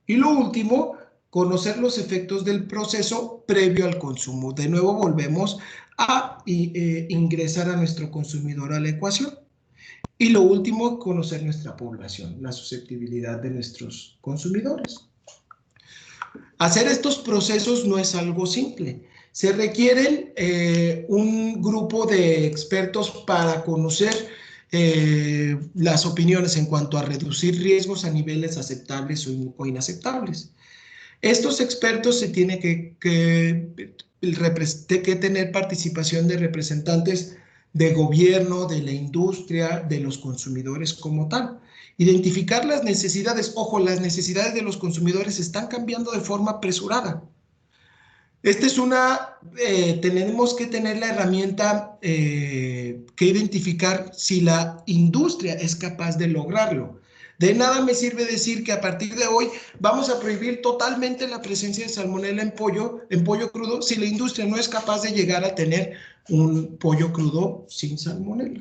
[SPEAKER 2] Y lo último, conocer los efectos del proceso previo al consumo. De nuevo volvemos a ingresar a nuestro consumidor a la ecuación. Y lo último, conocer nuestra población, la susceptibilidad de nuestros consumidores. Hacer estos procesos no es algo simple. Se requieren un grupo de expertos para conocer las opiniones en cuanto a reducir riesgos a niveles aceptables o inaceptables. Estos expertos se tiene que tener participación de representantes de gobierno, de la industria, de los consumidores como tal. Identificar las necesidades. Ojo, las necesidades de los consumidores están cambiando de forma apresurada. Tenemos que tener la herramienta que identificar si la industria es capaz de lograrlo. De nada me sirve decir que a partir de hoy vamos a prohibir totalmente la presencia de salmonela en pollo crudo, si la industria no es capaz de llegar a tener un pollo crudo sin salmonela.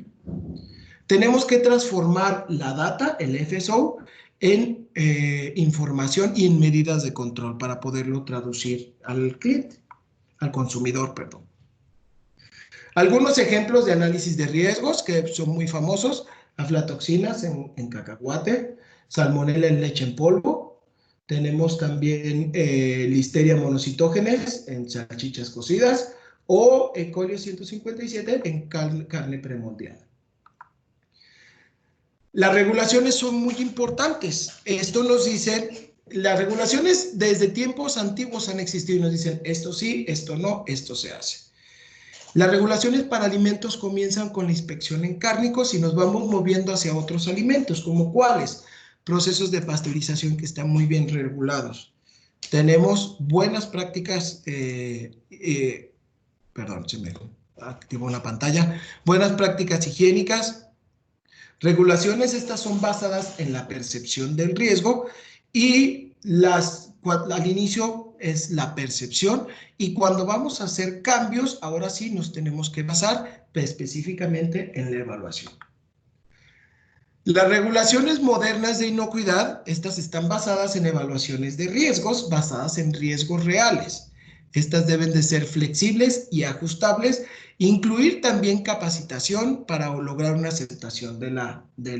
[SPEAKER 2] Tenemos que transformar la data, el FSO, en información y en medidas de control para poderlo traducir al cliente, al consumidor, perdón. Algunos ejemplos de análisis de riesgos que son muy famosos: aflatoxinas en cacahuate, salmonela en leche en polvo. Tenemos también Listeria monocitógenes en salchichas cocidas o E. coli 157 en carne premoldeada. Las regulaciones son muy importantes. Esto nos dice, las regulaciones desde tiempos antiguos han existido y nos dicen esto sí, esto no, esto se hace. Las regulaciones para alimentos comienzan con la inspección en cárnicos y nos vamos moviendo hacia otros alimentos, como cuáles, procesos de pasteurización que están muy bien regulados. Tenemos buenas prácticas, perdón, se me activó la pantalla, buenas prácticas higiénicas. Regulaciones estas son basadas en la percepción del riesgo y al inicio es la percepción y cuando vamos a hacer cambios, ahora sí nos tenemos que basar específicamente en la evaluación. Las regulaciones modernas de inocuidad, estas están basadas en evaluaciones de riesgos, basadas en riesgos reales. Estas deben de ser flexibles y ajustables, incluir también capacitación para lograr una aceptación de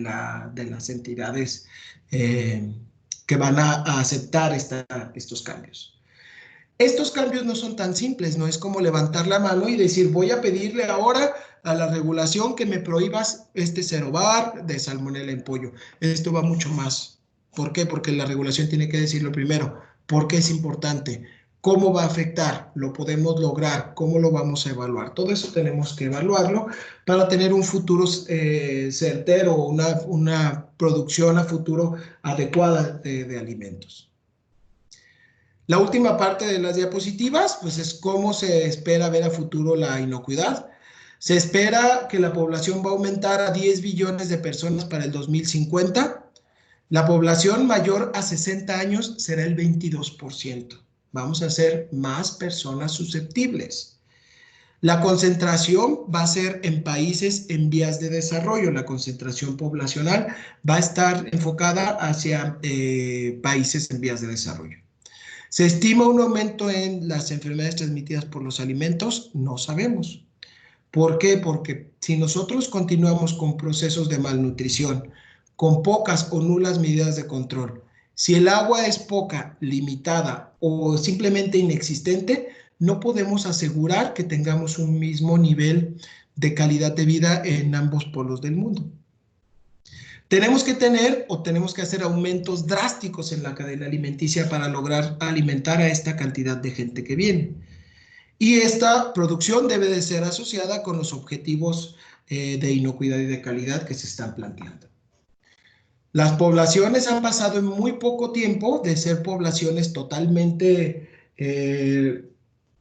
[SPEAKER 2] las entidades que van a aceptar estos cambios. Estos cambios no son tan simples, no es como levantar la mano y decir voy a pedirle ahora a la regulación que me prohíbas este cerobar de salmonela en pollo. Esto va mucho más. ¿Por qué? Porque la regulación tiene que decirlo primero. ¿Por qué es importante? ¿Cómo va a afectar? ¿Lo podemos lograr? ¿Cómo lo vamos a evaluar? Todo eso tenemos que evaluarlo para tener un futuro certero, una producción a futuro adecuada de alimentos. La última parte de las diapositivas, pues es cómo se espera ver a futuro la inocuidad. Se espera que la población va a aumentar a 10 billones de personas para el 2050. La población mayor a 60 años será el 22%. Vamos a ser más personas susceptibles. La concentración va a ser en países en vías de desarrollo. La concentración poblacional va a estar enfocada hacia países en vías de desarrollo. ¿Se estima un aumento en las enfermedades transmitidas por los alimentos? No sabemos. ¿Por qué? Porque si nosotros continuamos con procesos de malnutrición, con pocas o nulas medidas de control, si el agua es poca, limitada o simplemente inexistente, no podemos asegurar que tengamos un mismo nivel de calidad de vida en ambos polos del mundo. Tenemos que hacer aumentos drásticos en la cadena alimenticia para lograr alimentar a esta cantidad de gente que viene. Y esta producción debe de ser asociada con los objetivos de inocuidad y de calidad que se están planteando. Las poblaciones han pasado en muy poco tiempo de ser poblaciones totalmente,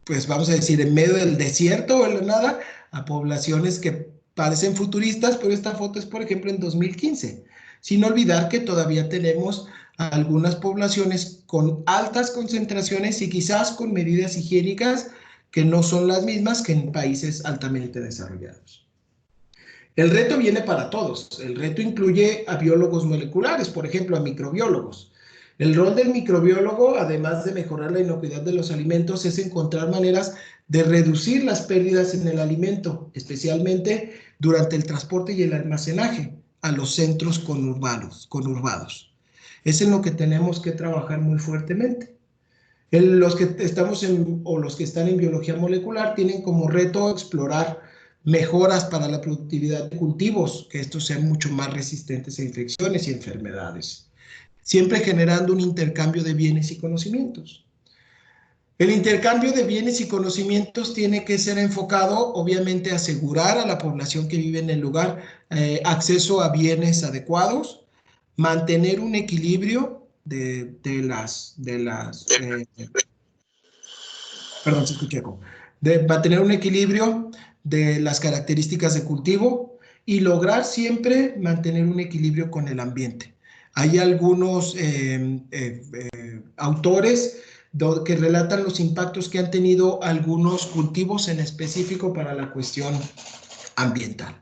[SPEAKER 2] pues vamos a decir, en medio del desierto o en la nada, a poblaciones que parecen futuristas, pero esta foto es, por ejemplo, en 2015. Sin olvidar que todavía tenemos algunas poblaciones con altas concentraciones y quizás con medidas higiénicas que no son las mismas que en países altamente desarrollados. El reto viene para todos. El reto incluye a biólogos moleculares, por ejemplo, a microbiólogos. El rol del microbiólogo, además de mejorar la inocuidad de los alimentos, es encontrar maneras de reducir las pérdidas en el alimento, especialmente durante el transporte y el almacenaje a los centros conurbados. Es en lo que tenemos que trabajar muy fuertemente. Los que están en biología molecular tienen como reto explorar mejoras para la productividad de cultivos, que estos sean mucho más resistentes a infecciones y enfermedades, siempre generando un intercambio de bienes y conocimientos. El intercambio de bienes y conocimientos tiene que ser enfocado, obviamente, a asegurar a la población que vive en el lugar acceso a bienes adecuados, mantener un equilibrio mantener un equilibrio de las características de cultivo y lograr siempre mantener un equilibrio con el ambiente. Hay algunos autores que relatan los impactos que han tenido algunos cultivos en específico para la cuestión ambiental.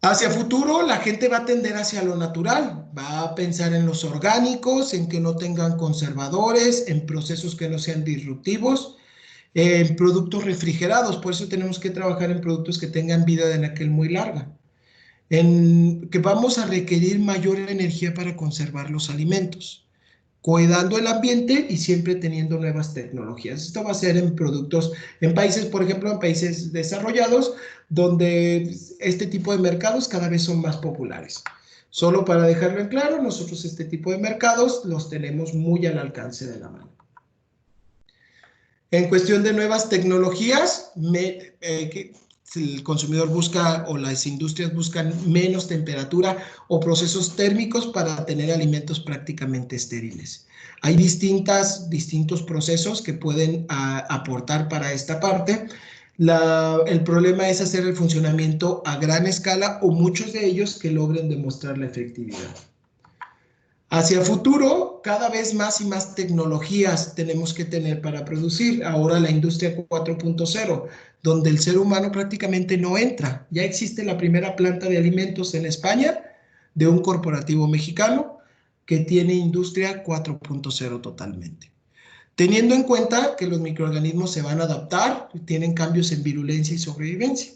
[SPEAKER 2] Hacia futuro, la gente va a tender hacia lo natural, va a pensar en los orgánicos, en que no tengan conservadores, en procesos que no sean disruptivos, en productos refrigerados. Por eso tenemos que trabajar en productos que tengan vida de anaquel muy larga, en que vamos a requerir mayor energía para conservar los alimentos, cuidando el ambiente y siempre teniendo nuevas tecnologías. Esto va a ser en productos, en países, por ejemplo, en países desarrollados, donde este tipo de mercados cada vez son más populares. Solo para dejarlo en claro, nosotros este tipo de mercados los tenemos muy al alcance de la mano. En cuestión de nuevas tecnologías, que el consumidor busca o las industrias buscan menos temperatura o procesos térmicos para tener alimentos prácticamente estériles. Hay distintos procesos que pueden aportar para esta parte. El problema es hacer el funcionamiento a gran escala o muchos de ellos que logren demostrar la efectividad. Hacia el futuro, cada vez más y más tecnologías tenemos que tener para producir. Ahora la industria 4.0, donde el ser humano prácticamente no entra. Ya existe la primera planta de alimentos en España de un corporativo mexicano que tiene industria 4.0 totalmente. Teniendo en cuenta que los microorganismos se van a adaptar, tienen cambios en virulencia y sobrevivencia.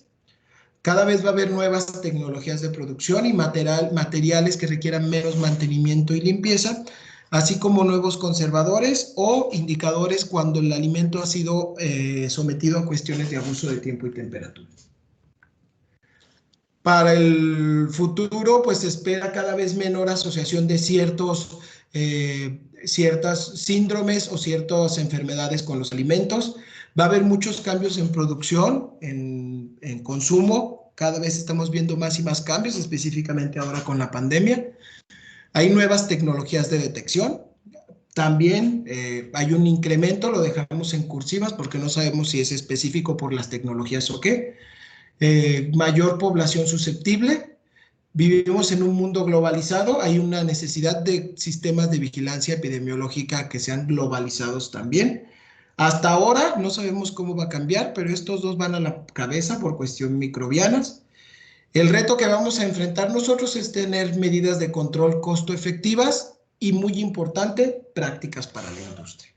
[SPEAKER 2] Cada vez va a haber nuevas tecnologías de producción y materiales que requieran menos mantenimiento y limpieza, así como nuevos conservadores o indicadores cuando el alimento ha sido sometido a cuestiones de abuso de tiempo y temperatura. Para el futuro, pues se espera cada vez menor asociación de ciertas síndromes o ciertas enfermedades con los alimentos. Va a haber muchos cambios en producción, en consumo. Cada vez estamos viendo más y más cambios, específicamente ahora con la pandemia. Hay nuevas tecnologías de detección. También hay un incremento, lo dejamos en cursivas porque no sabemos si es específico por las tecnologías o qué. Mayor población susceptible. Vivimos en un mundo globalizado, hay una necesidad de sistemas de vigilancia epidemiológica que sean globalizados también. Hasta ahora no sabemos cómo va a cambiar, pero estos dos van a la cabeza por cuestión microbianas. El reto que vamos a enfrentar nosotros es tener medidas de control costo efectivas y, muy importante, prácticas para la industria.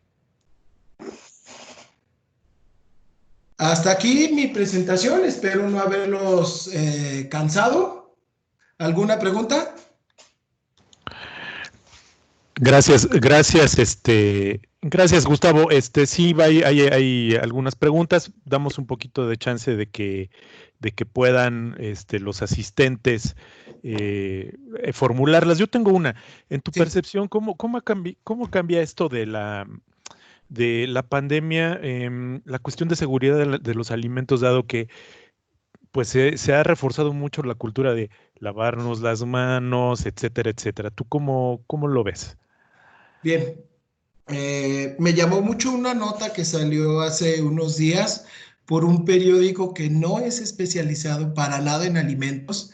[SPEAKER 2] Hasta aquí mi presentación, espero no haberlos cansado. ¿Alguna pregunta?
[SPEAKER 1] Gracias, gracias Gustavo. Sí, hay algunas preguntas. Damos un poquito de chance de que puedan los asistentes formularlas. Yo tengo una. En tu percepción, ¿cómo cambia esto de la pandemia, la cuestión de seguridad de los alimentos, dado que pues se ha reforzado mucho la cultura de lavarnos las manos, etcétera, etcétera? ¿Tú cómo lo ves?
[SPEAKER 2] Bien, me llamó mucho una nota que salió hace unos días por un periódico que no es especializado para nada en alimentos,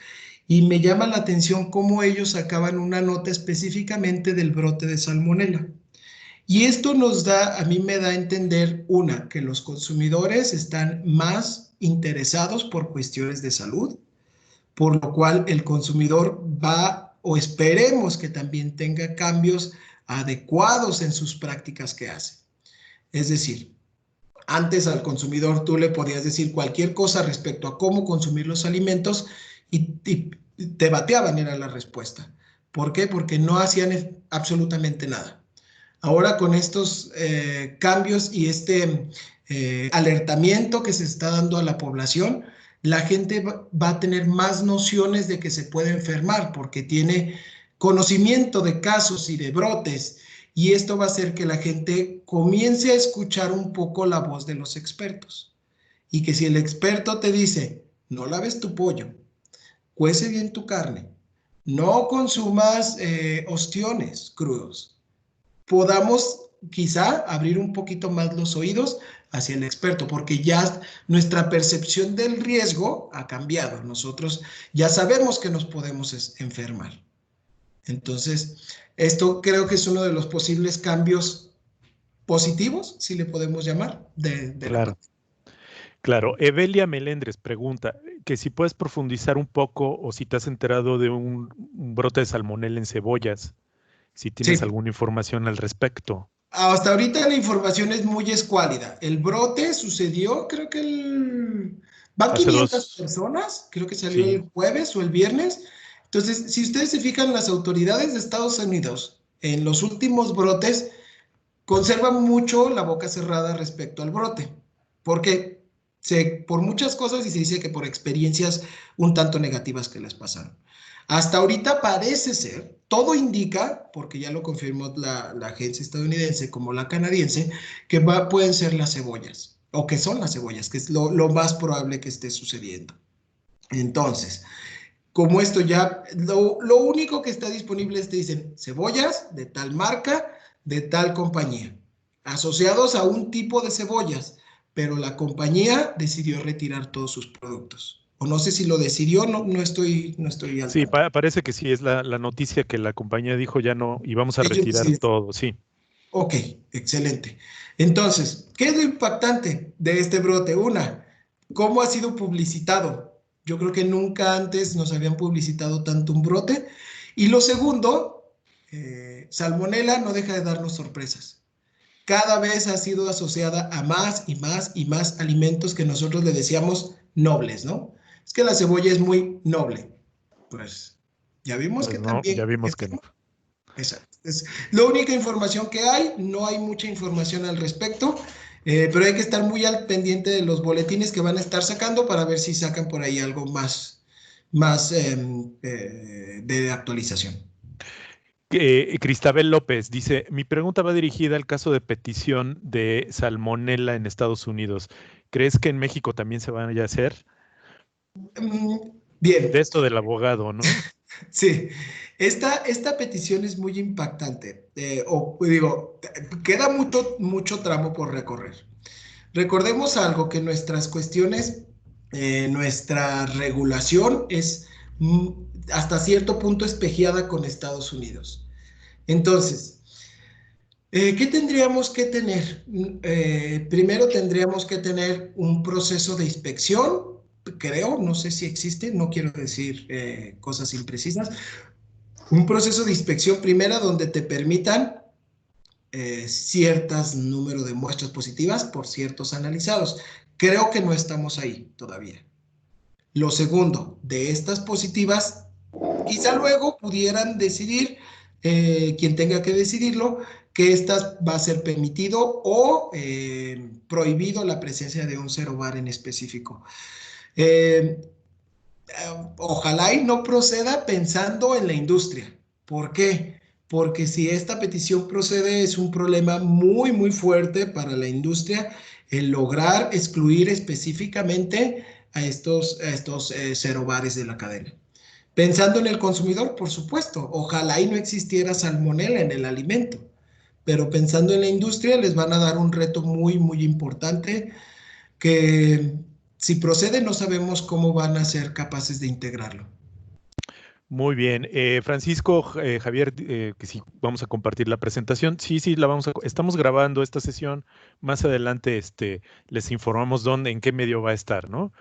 [SPEAKER 2] y me llama la atención cómo ellos sacaban una nota específicamente del brote de salmonela. Y esto a mí me da a entender, que los consumidores están más interesados por cuestiones de salud, por lo cual el consumidor va, o esperemos que también tenga cambios adecuados en sus prácticas que hace. Es decir, antes al consumidor tú le podías decir cualquier cosa respecto a cómo consumir los alimentos y te bateaban, era la respuesta. ¿Por qué? Porque no hacían absolutamente nada. Ahora con estos cambios y este alertamiento que se está dando a la población, la gente va a tener más nociones de que se puede enfermar porque tiene conocimiento de casos y de brotes, y esto va a hacer que la gente comience a escuchar un poco la voz de los expertos. Y que si el experto te dice, no laves tu pollo, cuece bien tu carne, no consumas ostiones crudos, podamos quizá abrir un poquito más los oídos hacia el experto, porque ya nuestra percepción del riesgo ha cambiado. Nosotros ya sabemos que nos podemos enfermar. Entonces, esto creo que es uno de los posibles cambios positivos, si le podemos llamar,
[SPEAKER 1] Claro. Claro, Evelia Melendres pregunta que si puedes profundizar un poco o si te has enterado de un brote de salmonela en cebollas, si tienes
[SPEAKER 2] Sí.
[SPEAKER 1] alguna información al respecto.
[SPEAKER 2] Hasta ahorita la información es muy escuálida. El brote sucedió, creo que van 500 personas, creo que salió el jueves o el viernes. Entonces, si ustedes se fijan, las autoridades de Estados Unidos en los últimos brotes conservan mucho la boca cerrada respecto al brote, porque por muchas cosas, y se dice que por experiencias un tanto negativas que les pasaron. Hasta ahorita parece ser, todo indica, porque ya lo confirmó la agencia estadounidense como la canadiense, que pueden ser las cebollas, o que son las cebollas, que es lo más probable que esté sucediendo. Entonces, como esto ya, lo único que está disponible es, te dicen, cebollas de tal marca, de tal compañía, asociados a un tipo de cebollas, pero la compañía decidió retirar todos sus productos. O no sé si lo decidió, no estoy al
[SPEAKER 1] Sí,
[SPEAKER 2] tanto.
[SPEAKER 1] parece que sí, es la noticia que la compañía dijo ya no, y vamos a
[SPEAKER 2] Ellos
[SPEAKER 1] retirar
[SPEAKER 2] deciden.
[SPEAKER 1] todo, sí.
[SPEAKER 2] Ok, excelente. Entonces, ¿qué es lo impactante de este brote? Una, ¿cómo ha sido publicitado? Yo creo que nunca antes nos habían publicitado tanto un brote. Y lo segundo, Salmonella no deja de darnos sorpresas. Cada vez ha sido asociada a más y más y más alimentos que nosotros le decíamos nobles, ¿no? Es que la cebolla es muy noble. Pues ya vimos que
[SPEAKER 1] Pues no, ya
[SPEAKER 2] también
[SPEAKER 1] vimos que no.
[SPEAKER 2] enferma. Exacto. Es la única información que hay, no hay mucha información al respecto, pero hay que estar muy al pendiente de los boletines que van a estar sacando para ver si sacan por ahí algo más de actualización.
[SPEAKER 1] Cristabel López dice, mi pregunta va dirigida al caso de petición de salmonela en Estados Unidos. ¿Crees que en México también se vaya a hacer?
[SPEAKER 2] Bien,
[SPEAKER 1] De esto del abogado, ¿no?
[SPEAKER 2] sí, esta petición es muy impactante, o digo, queda mucho tramo por recorrer. Recordemos algo, que nuestras cuestiones, nuestra regulación es mm, hasta cierto punto espejeada con Estados Unidos. Entonces, ¿qué tendríamos que tener? Primero tendríamos que tener un proceso de inspección, creo, no sé si existe, no quiero decir cosas imprecisas, un proceso de inspección primera donde te permitan ciertas número de muestras positivas por ciertos analizados. Creo que no estamos ahí todavía. Lo segundo, de estas positivas, quizá luego pudieran decidir, quien tenga que decidirlo, que estas va a ser permitido o prohibido la presencia de un cero bar en específico. Eh, Ojalá y no proceda pensando en la industria. ¿Por qué? Porque si esta petición procede es un problema muy fuerte para la industria el lograr excluir específicamente a estos cero bares de la cadena. Pensando en el consumidor, por supuesto, ojalá y no existiera salmonela en el alimento, pero pensando en la industria les van a dar un reto muy importante que si procede no sabemos cómo van a ser capaces de integrarlo.
[SPEAKER 1] Muy bien. Francisco, Javier, que sí, vamos a compartir la presentación. Sí, sí, estamos grabando esta sesión. Más adelante, les informamos dónde, en qué medio va a estar, ¿no?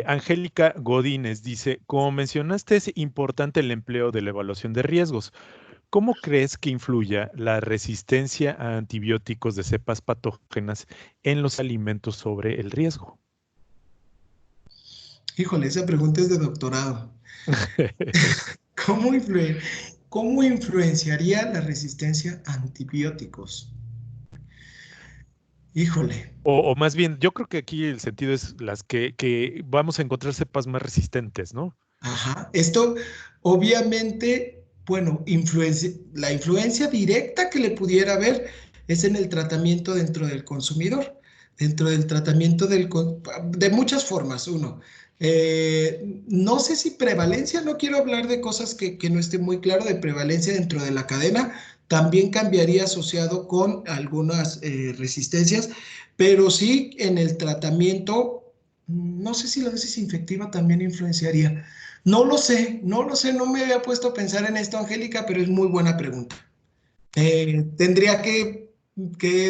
[SPEAKER 1] Angélica Godínez dice, como mencionaste, es importante el empleo de la evaluación de riesgos. ¿Cómo crees que influya la resistencia a antibióticos de cepas patógenas en los alimentos sobre el riesgo?
[SPEAKER 2] Híjole, esa pregunta es de doctorado. ¿Cómo, cómo influenciaría la resistencia a antibióticos? Híjole.
[SPEAKER 1] O más bien, yo creo que aquí el sentido es que vamos a encontrar cepas más resistentes, ¿no?
[SPEAKER 2] Ajá. Esto, obviamente, bueno, la influencia directa que le pudiera haber es en el tratamiento dentro del consumidor, dentro del tratamiento de muchas formas. Uno, no sé si prevalencia, no quiero hablar de cosas que no esté muy claro de prevalencia dentro de la cadena, también cambiaría asociado con algunas resistencias, pero sí en el tratamiento, no sé si la dosis infectiva también influenciaría. No lo sé, no lo sé, no me había puesto a pensar en esto, Angélica, pero es muy buena pregunta. Tendría que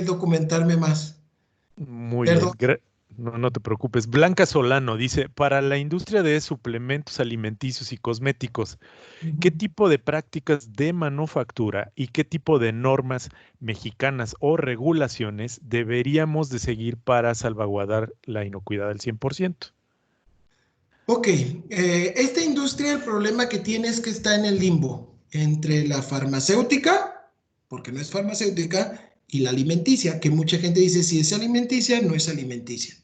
[SPEAKER 2] documentarme más.
[SPEAKER 1] Muy bien,
[SPEAKER 2] Perdón.
[SPEAKER 1] no, no te preocupes. Blanca Solano dice, para la industria de suplementos alimenticios y cosméticos, ¿qué tipo de prácticas de manufactura y qué tipo de normas mexicanas o regulaciones deberíamos de seguir para salvaguardar la inocuidad del 100%?
[SPEAKER 2] Ok, esta industria, el problema que tiene es que está en el limbo entre la farmacéutica, porque no es farmacéutica, y la alimenticia, que mucha gente dice si es alimenticia, no es alimenticia.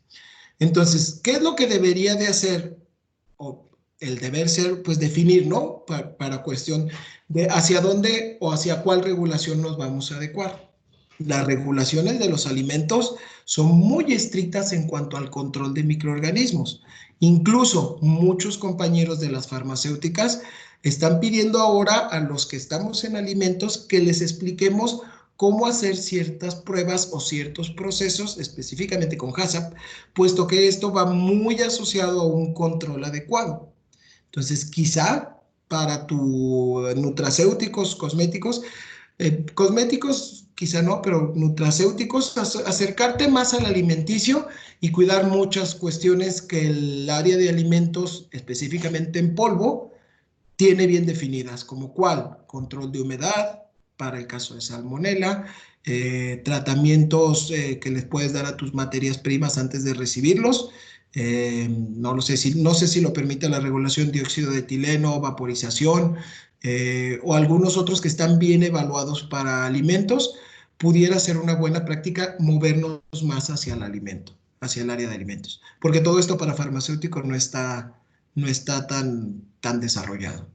[SPEAKER 2] Entonces, ¿qué es lo que debería de hacer? O el deber ser, pues definir, ¿no? Para cuestión de hacia dónde o hacia cuál regulación nos vamos a adecuar. Las regulaciones de los alimentos son muy estrictas en cuanto al control de microorganismos. Incluso muchos compañeros de las farmacéuticas están pidiendo ahora a los que estamos en alimentos que les expliquemos cómo hacer ciertas pruebas o ciertos procesos, específicamente con HACCP, puesto que esto va muy asociado a un control adecuado. Entonces, quizá para tus nutracéuticos, cosméticos quizá no, pero nutracéuticos, acercarte más al alimenticio y cuidar muchas cuestiones que el área de alimentos, específicamente en polvo, tiene bien definidas, como cuál, control de humedad, para el caso de salmonela, tratamientos que les puedes dar a tus materias primas antes de recibirlos. No sé si lo permite la regulación, dióxido de etileno, vaporización, o algunos otros que están bien evaluados para alimentos. Pudiera ser una buena práctica movernos más hacia el alimento, hacia el área de alimentos, porque todo esto para farmacéutico no está tan desarrollado.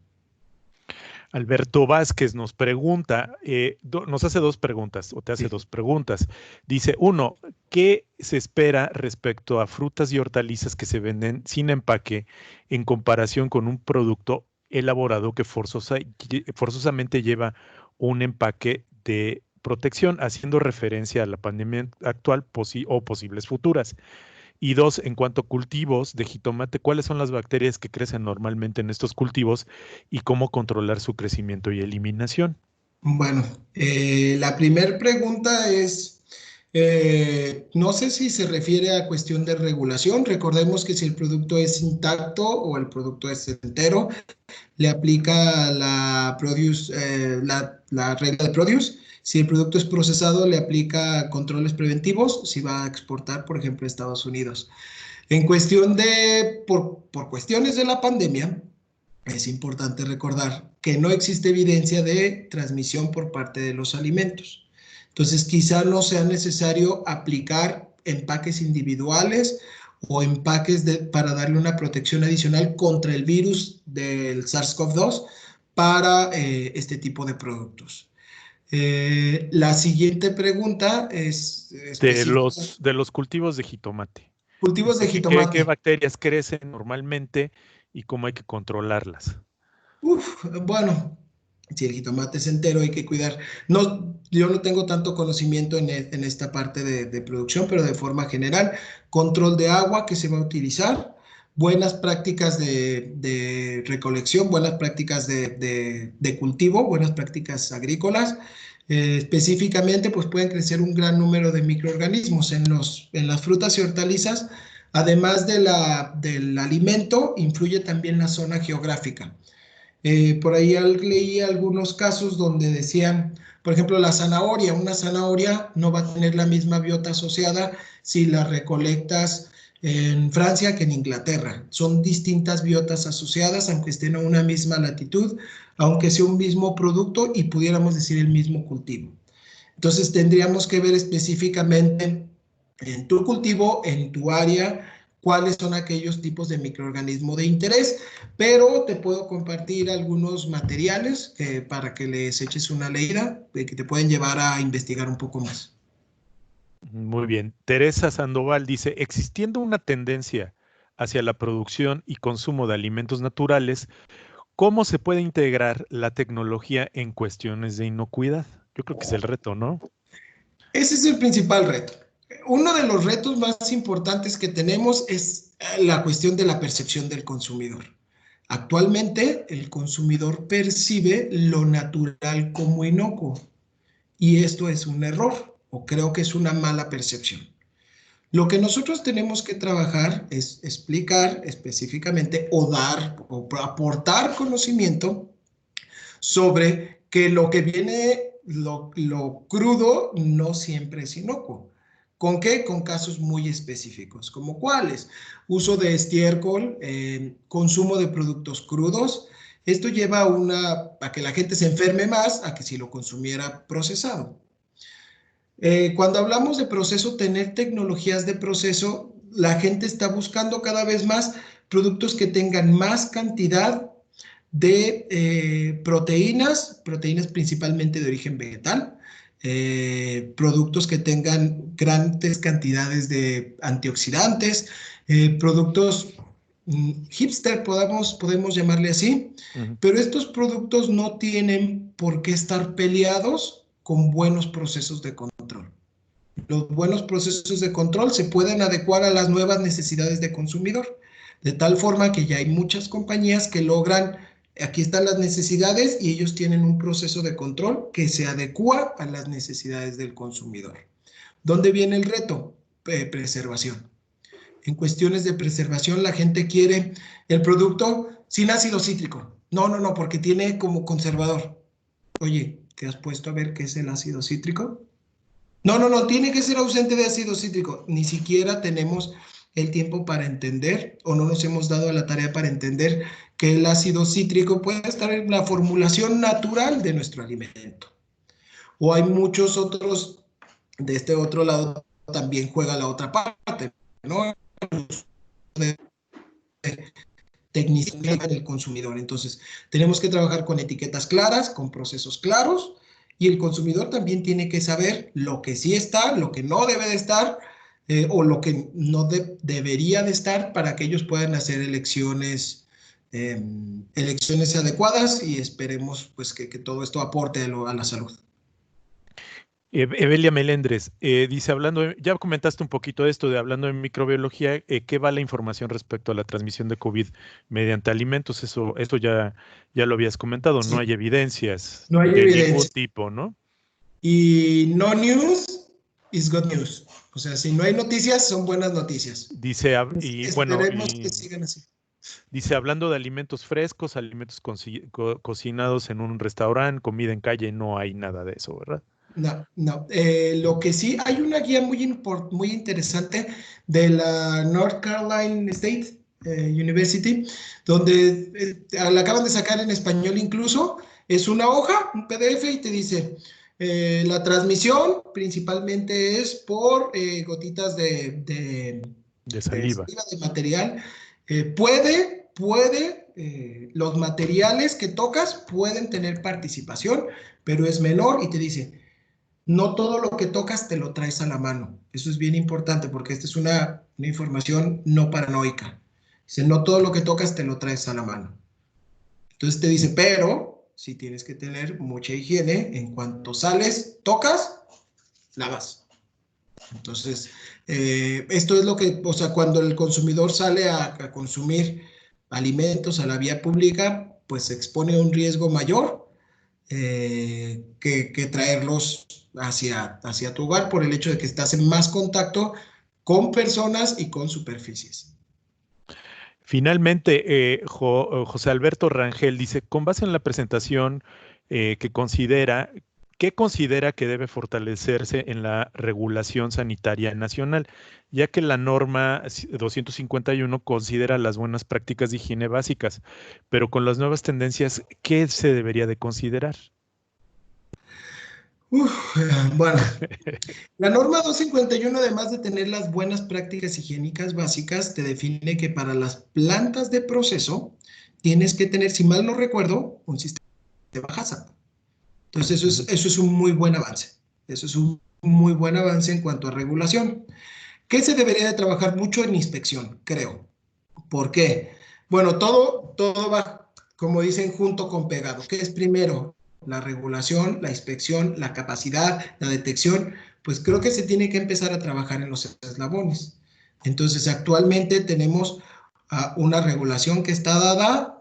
[SPEAKER 1] Alberto Vázquez nos pregunta, nos hace dos preguntas, o te hace
[SPEAKER 2] Sí.
[SPEAKER 1] dos preguntas. Dice, uno, ¿qué se espera respecto a frutas y hortalizas que se venden sin empaque en comparación con un producto elaborado que forzosamente lleva un empaque de protección, haciendo referencia a la pandemia actual o posibles futuras? Y dos, en cuanto a cultivos de jitomate, ¿cuáles son las bacterias que crecen normalmente en estos cultivos y cómo controlar su crecimiento y eliminación?
[SPEAKER 2] Bueno, la primera pregunta es, no sé si se refiere a cuestión de regulación. Recordemos que si el producto es intacto o el producto es entero, le aplica la regla de Produce. Si el producto es procesado, le aplica controles preventivos si va a exportar, por ejemplo, a Estados Unidos. En cuestión por cuestiones de la pandemia, es importante recordar que no existe evidencia de transmisión por parte de los alimentos. Entonces, quizá no sea necesario aplicar empaques individuales o empaques para darle una protección adicional contra el virus del SARS-CoV-2 para este tipo de productos. La siguiente pregunta es específica.
[SPEAKER 1] De los cultivos de jitomate.
[SPEAKER 2] Cultivos de
[SPEAKER 1] Dice, ¿qué
[SPEAKER 2] jitomate.
[SPEAKER 1] bacterias crecen normalmente y cómo hay que controlarlas?
[SPEAKER 2] Bueno, si el jitomate es entero hay que cuidar. No, yo no tengo tanto conocimiento en esta parte de producción, pero de forma general, control de agua que se va a utilizar, buenas prácticas de recolección, buenas prácticas de cultivo, buenas prácticas agrícolas. Específicamente, pues pueden crecer un gran número de microorganismos en las frutas y hortalizas. Además del alimento, influye también la zona geográfica. Por ahí leí algunos casos donde decían, por ejemplo, una zanahoria no va a tener la misma biota asociada si la recolectas en Francia que en Inglaterra. Son distintas biotas asociadas, aunque estén a una misma latitud, aunque sea un mismo producto y pudiéramos decir el mismo cultivo. Entonces tendríamos que ver específicamente en tu cultivo, en tu área, cuáles son aquellos tipos de microorganismo de interés, pero te puedo compartir algunos materiales para que les eches una leída, que te pueden llevar a investigar un poco más.
[SPEAKER 1] Muy bien. Teresa Sandoval dice, existiendo una tendencia hacia la producción y consumo de alimentos naturales, ¿cómo se puede integrar la tecnología en cuestiones de inocuidad? Yo creo que es el reto, ¿no?
[SPEAKER 2] Ese es el principal reto. Uno de los retos más importantes que tenemos es la cuestión de la percepción del consumidor. Actualmente, el consumidor percibe lo natural como inocuo y esto es un error o creo que es una mala percepción. Lo que nosotros tenemos que trabajar es explicar específicamente o dar o aportar conocimiento sobre que lo que viene, lo crudo, no siempre es inocuo. ¿Con qué? Con casos muy específicos, como cuáles. Uso de estiércol, consumo de productos crudos. Esto lleva a que la gente se enferme más a que si lo consumiera procesado. Cuando hablamos de proceso, tener tecnologías de proceso, la gente está buscando cada vez más productos que tengan más cantidad de proteínas principalmente de origen vegetal, productos que tengan grandes cantidades de antioxidantes, productos hipster, podemos llamarle así, pero estos productos no tienen por qué estar peleados con buenos procesos de control. Los buenos procesos de control se pueden adecuar a las nuevas necesidades de consumidor, de tal forma que ya hay muchas compañías que logran, aquí están las necesidades y ellos tienen un proceso de control que se adecua a las necesidades del consumidor. ¿Dónde viene el reto? Preservación. En cuestiones de preservación, la gente quiere el producto sin ácido cítrico. No, porque tiene como conservador. Oye, ¿te has puesto a ver qué es el ácido cítrico? No, tiene que ser ausente de ácido cítrico. Ni siquiera tenemos el tiempo para entender o no nos hemos dado a la tarea para entender que el ácido cítrico puede estar en la formulación natural de nuestro alimento. O hay muchos otros, de este otro lado también juega la otra parte, ¿no? Tecnicidad del consumidor. Entonces, tenemos que trabajar con etiquetas claras, con procesos claros, y el consumidor también tiene que saber lo que sí está, lo que no debe de estar, o lo que no debería de estar para que ellos puedan hacer elecciones adecuadas y esperemos pues que todo esto aporte a la salud.
[SPEAKER 3] Evelia Melendres dice, ya comentaste un poquito de esto, hablando de microbiología, ¿qué va la información respecto a la transmisión de COVID mediante alimentos? Eso ya lo habías comentado,
[SPEAKER 2] Sí.
[SPEAKER 3] no hay evidencias
[SPEAKER 2] No hay
[SPEAKER 3] de
[SPEAKER 2] evidencia.
[SPEAKER 3] ningún tipo, ¿no?
[SPEAKER 2] Y no news is good news. O sea, si no hay noticias, son buenas noticias.
[SPEAKER 3] Dice,
[SPEAKER 2] Esperemos que sigan así.
[SPEAKER 3] Dice, hablando de alimentos frescos, alimentos cocinados en un restaurante, comida en calle, no hay nada de eso, ¿verdad?
[SPEAKER 2] No. Lo que sí, hay una guía muy interesante de la North Carolina State University, donde la acaban de sacar en español incluso. Es una hoja, un PDF, y te dice, la transmisión principalmente es por gotitas de
[SPEAKER 3] saliva,
[SPEAKER 2] de material. Los materiales que tocas pueden tener participación, pero es menor, y te dice, no todo lo que tocas te lo traes a la mano. Eso es bien importante porque esta es una información no paranoica. Dice, no todo lo que tocas te lo traes a la mano. Entonces te dice, pero sí tienes que tener mucha higiene. En cuanto sales, tocas, lavas. Entonces, esto es lo que, o sea, cuando el consumidor sale a consumir alimentos a la vía pública, pues se expone a un riesgo mayor que traerlos hacia tu hogar por el hecho de que estás en más contacto con personas y con superficies.
[SPEAKER 3] Finalmente, José Alberto Rangel dice, con base en la presentación ¿qué considera que debe fortalecerse en la regulación sanitaria nacional? Ya que la norma 251 considera las buenas prácticas de higiene básicas, pero con las nuevas tendencias, ¿qué se debería de considerar?
[SPEAKER 2] Bueno, la norma 251, además de tener las buenas prácticas higiénicas básicas, te define que para las plantas de proceso tienes que tener, si mal no recuerdo, un sistema de HACCP. Entonces, eso es un muy buen avance. Eso es un muy buen avance en cuanto a regulación. ¿Qué se debería de trabajar mucho en inspección? Creo. ¿Por qué? Bueno, todo va, como dicen, junto con pegado. ¿Qué es primero? La regulación, la inspección, la capacidad, la detección. Pues creo que se tiene que empezar a trabajar en los eslabones. Entonces, actualmente tenemos una regulación que está dada,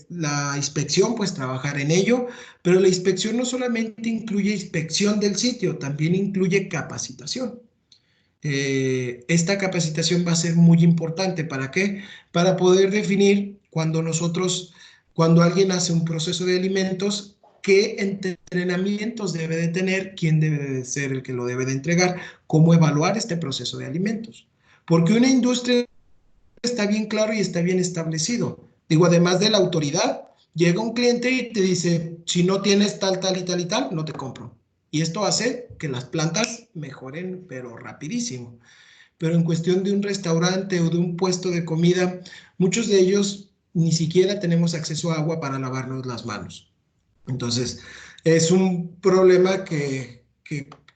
[SPEAKER 2] la inspección, pues trabajar en ello, pero la inspección no solamente incluye inspección del sitio, también incluye capacitación. Esta capacitación va a ser muy importante. ¿Para qué? Para poder definir cuando alguien hace un proceso de alimentos, qué entrenamientos debe de tener, quién debe de ser el que lo debe de entregar, cómo evaluar este proceso de alimentos. Porque una industria está bien claro y está bien establecido. Digo, además de la autoridad, llega un cliente y te dice, si no tienes tal, tal y tal y tal, no te compro. Y esto hace que las plantas mejoren, pero rapidísimo. pero en cuestión de un restaurante o de un puesto de comida, muchos de ellos ni siquiera tenemos acceso a agua para lavarnos las manos. Entonces, es un problema que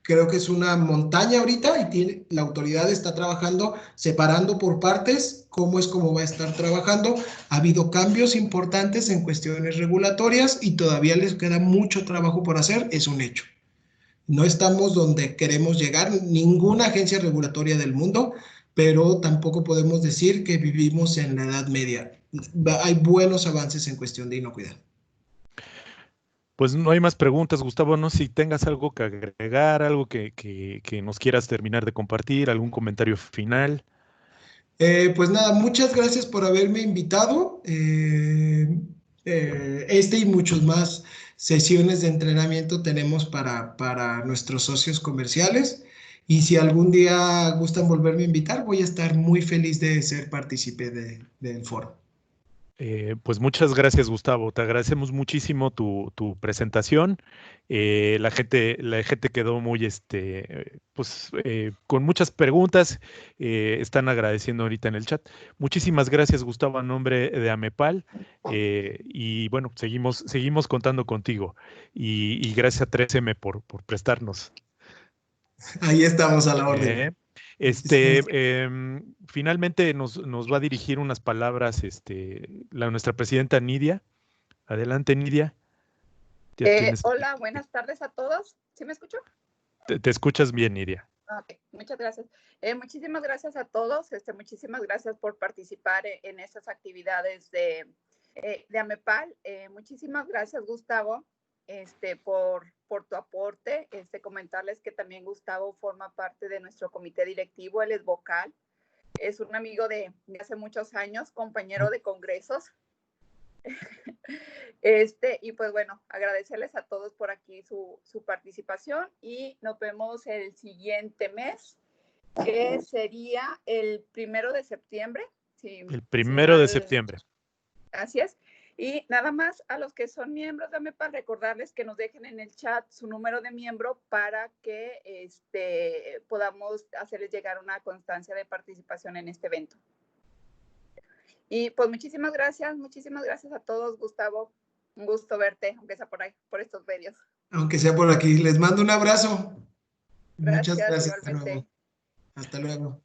[SPEAKER 2] creo que es una montaña ahorita y la autoridad está trabajando separando por partes cómo es cómo va a estar trabajando. Ha habido cambios importantes en cuestiones regulatorias y todavía les queda mucho trabajo por hacer, es un hecho. No estamos donde queremos llegar, ninguna agencia regulatoria del mundo, pero tampoco podemos decir que vivimos en la Edad Media. Hay buenos avances en cuestión de inocuidad.
[SPEAKER 3] Pues no hay más preguntas, Gustavo. No sé si tengas algo que agregar, algo que nos quieras terminar de compartir, algún comentario final.
[SPEAKER 2] Pues nada, muchas gracias por haberme invitado. Este y muchos más sesiones de entrenamiento tenemos para nuestros socios comerciales. Y si algún día gustan volverme a invitar, voy a estar muy feliz de ser partícipe del foro.
[SPEAKER 3] Pues muchas gracias, Gustavo. Te agradecemos muchísimo tu presentación. La gente quedó muy, pues, con muchas preguntas. Están agradeciendo ahorita en el chat. Muchísimas gracias, Gustavo, a nombre de Amepal. Y bueno, seguimos contando contigo. Y gracias a 3M por prestarnos.
[SPEAKER 2] Ahí estamos a la
[SPEAKER 3] Eh,
[SPEAKER 2] orden. Muchísimas
[SPEAKER 3] Finalmente nos va a dirigir unas palabras nuestra presidenta Nidia. Adelante, Nidia. Ya tienes,
[SPEAKER 4] Hola, buenas tardes a todos. ¿Sí me escucho?
[SPEAKER 3] te escuchas bien, Nidia.
[SPEAKER 4] Ok, muchas gracias. Muchísimas gracias a todos. Muchísimas gracias por participar en estas actividades de Amepal. Muchísimas gracias, Gustavo, por tu aporte. Comentarles que también Gustavo forma parte de nuestro comité directivo. Él es vocal. Es un amigo de hace muchos años, compañero de congresos. Y pues bueno, agradecerles a todos por aquí su participación y nos vemos el siguiente mes, que sería el 1 de septiembre.
[SPEAKER 3] El 1 de septiembre.
[SPEAKER 4] Así es. Y nada más a los que son miembros de AMEPAL, recordarles que nos dejen en el chat su número de miembro para que podamos hacerles llegar una constancia de participación en este evento. Y pues muchísimas gracias a todos, Gustavo. Un gusto verte, aunque sea por ahí, por estos medios.
[SPEAKER 2] Aunque sea por aquí. Les mando un abrazo. Muchas
[SPEAKER 4] Gracias,
[SPEAKER 2] gracias de
[SPEAKER 4] igualmente.
[SPEAKER 2] nuevo. Hasta luego.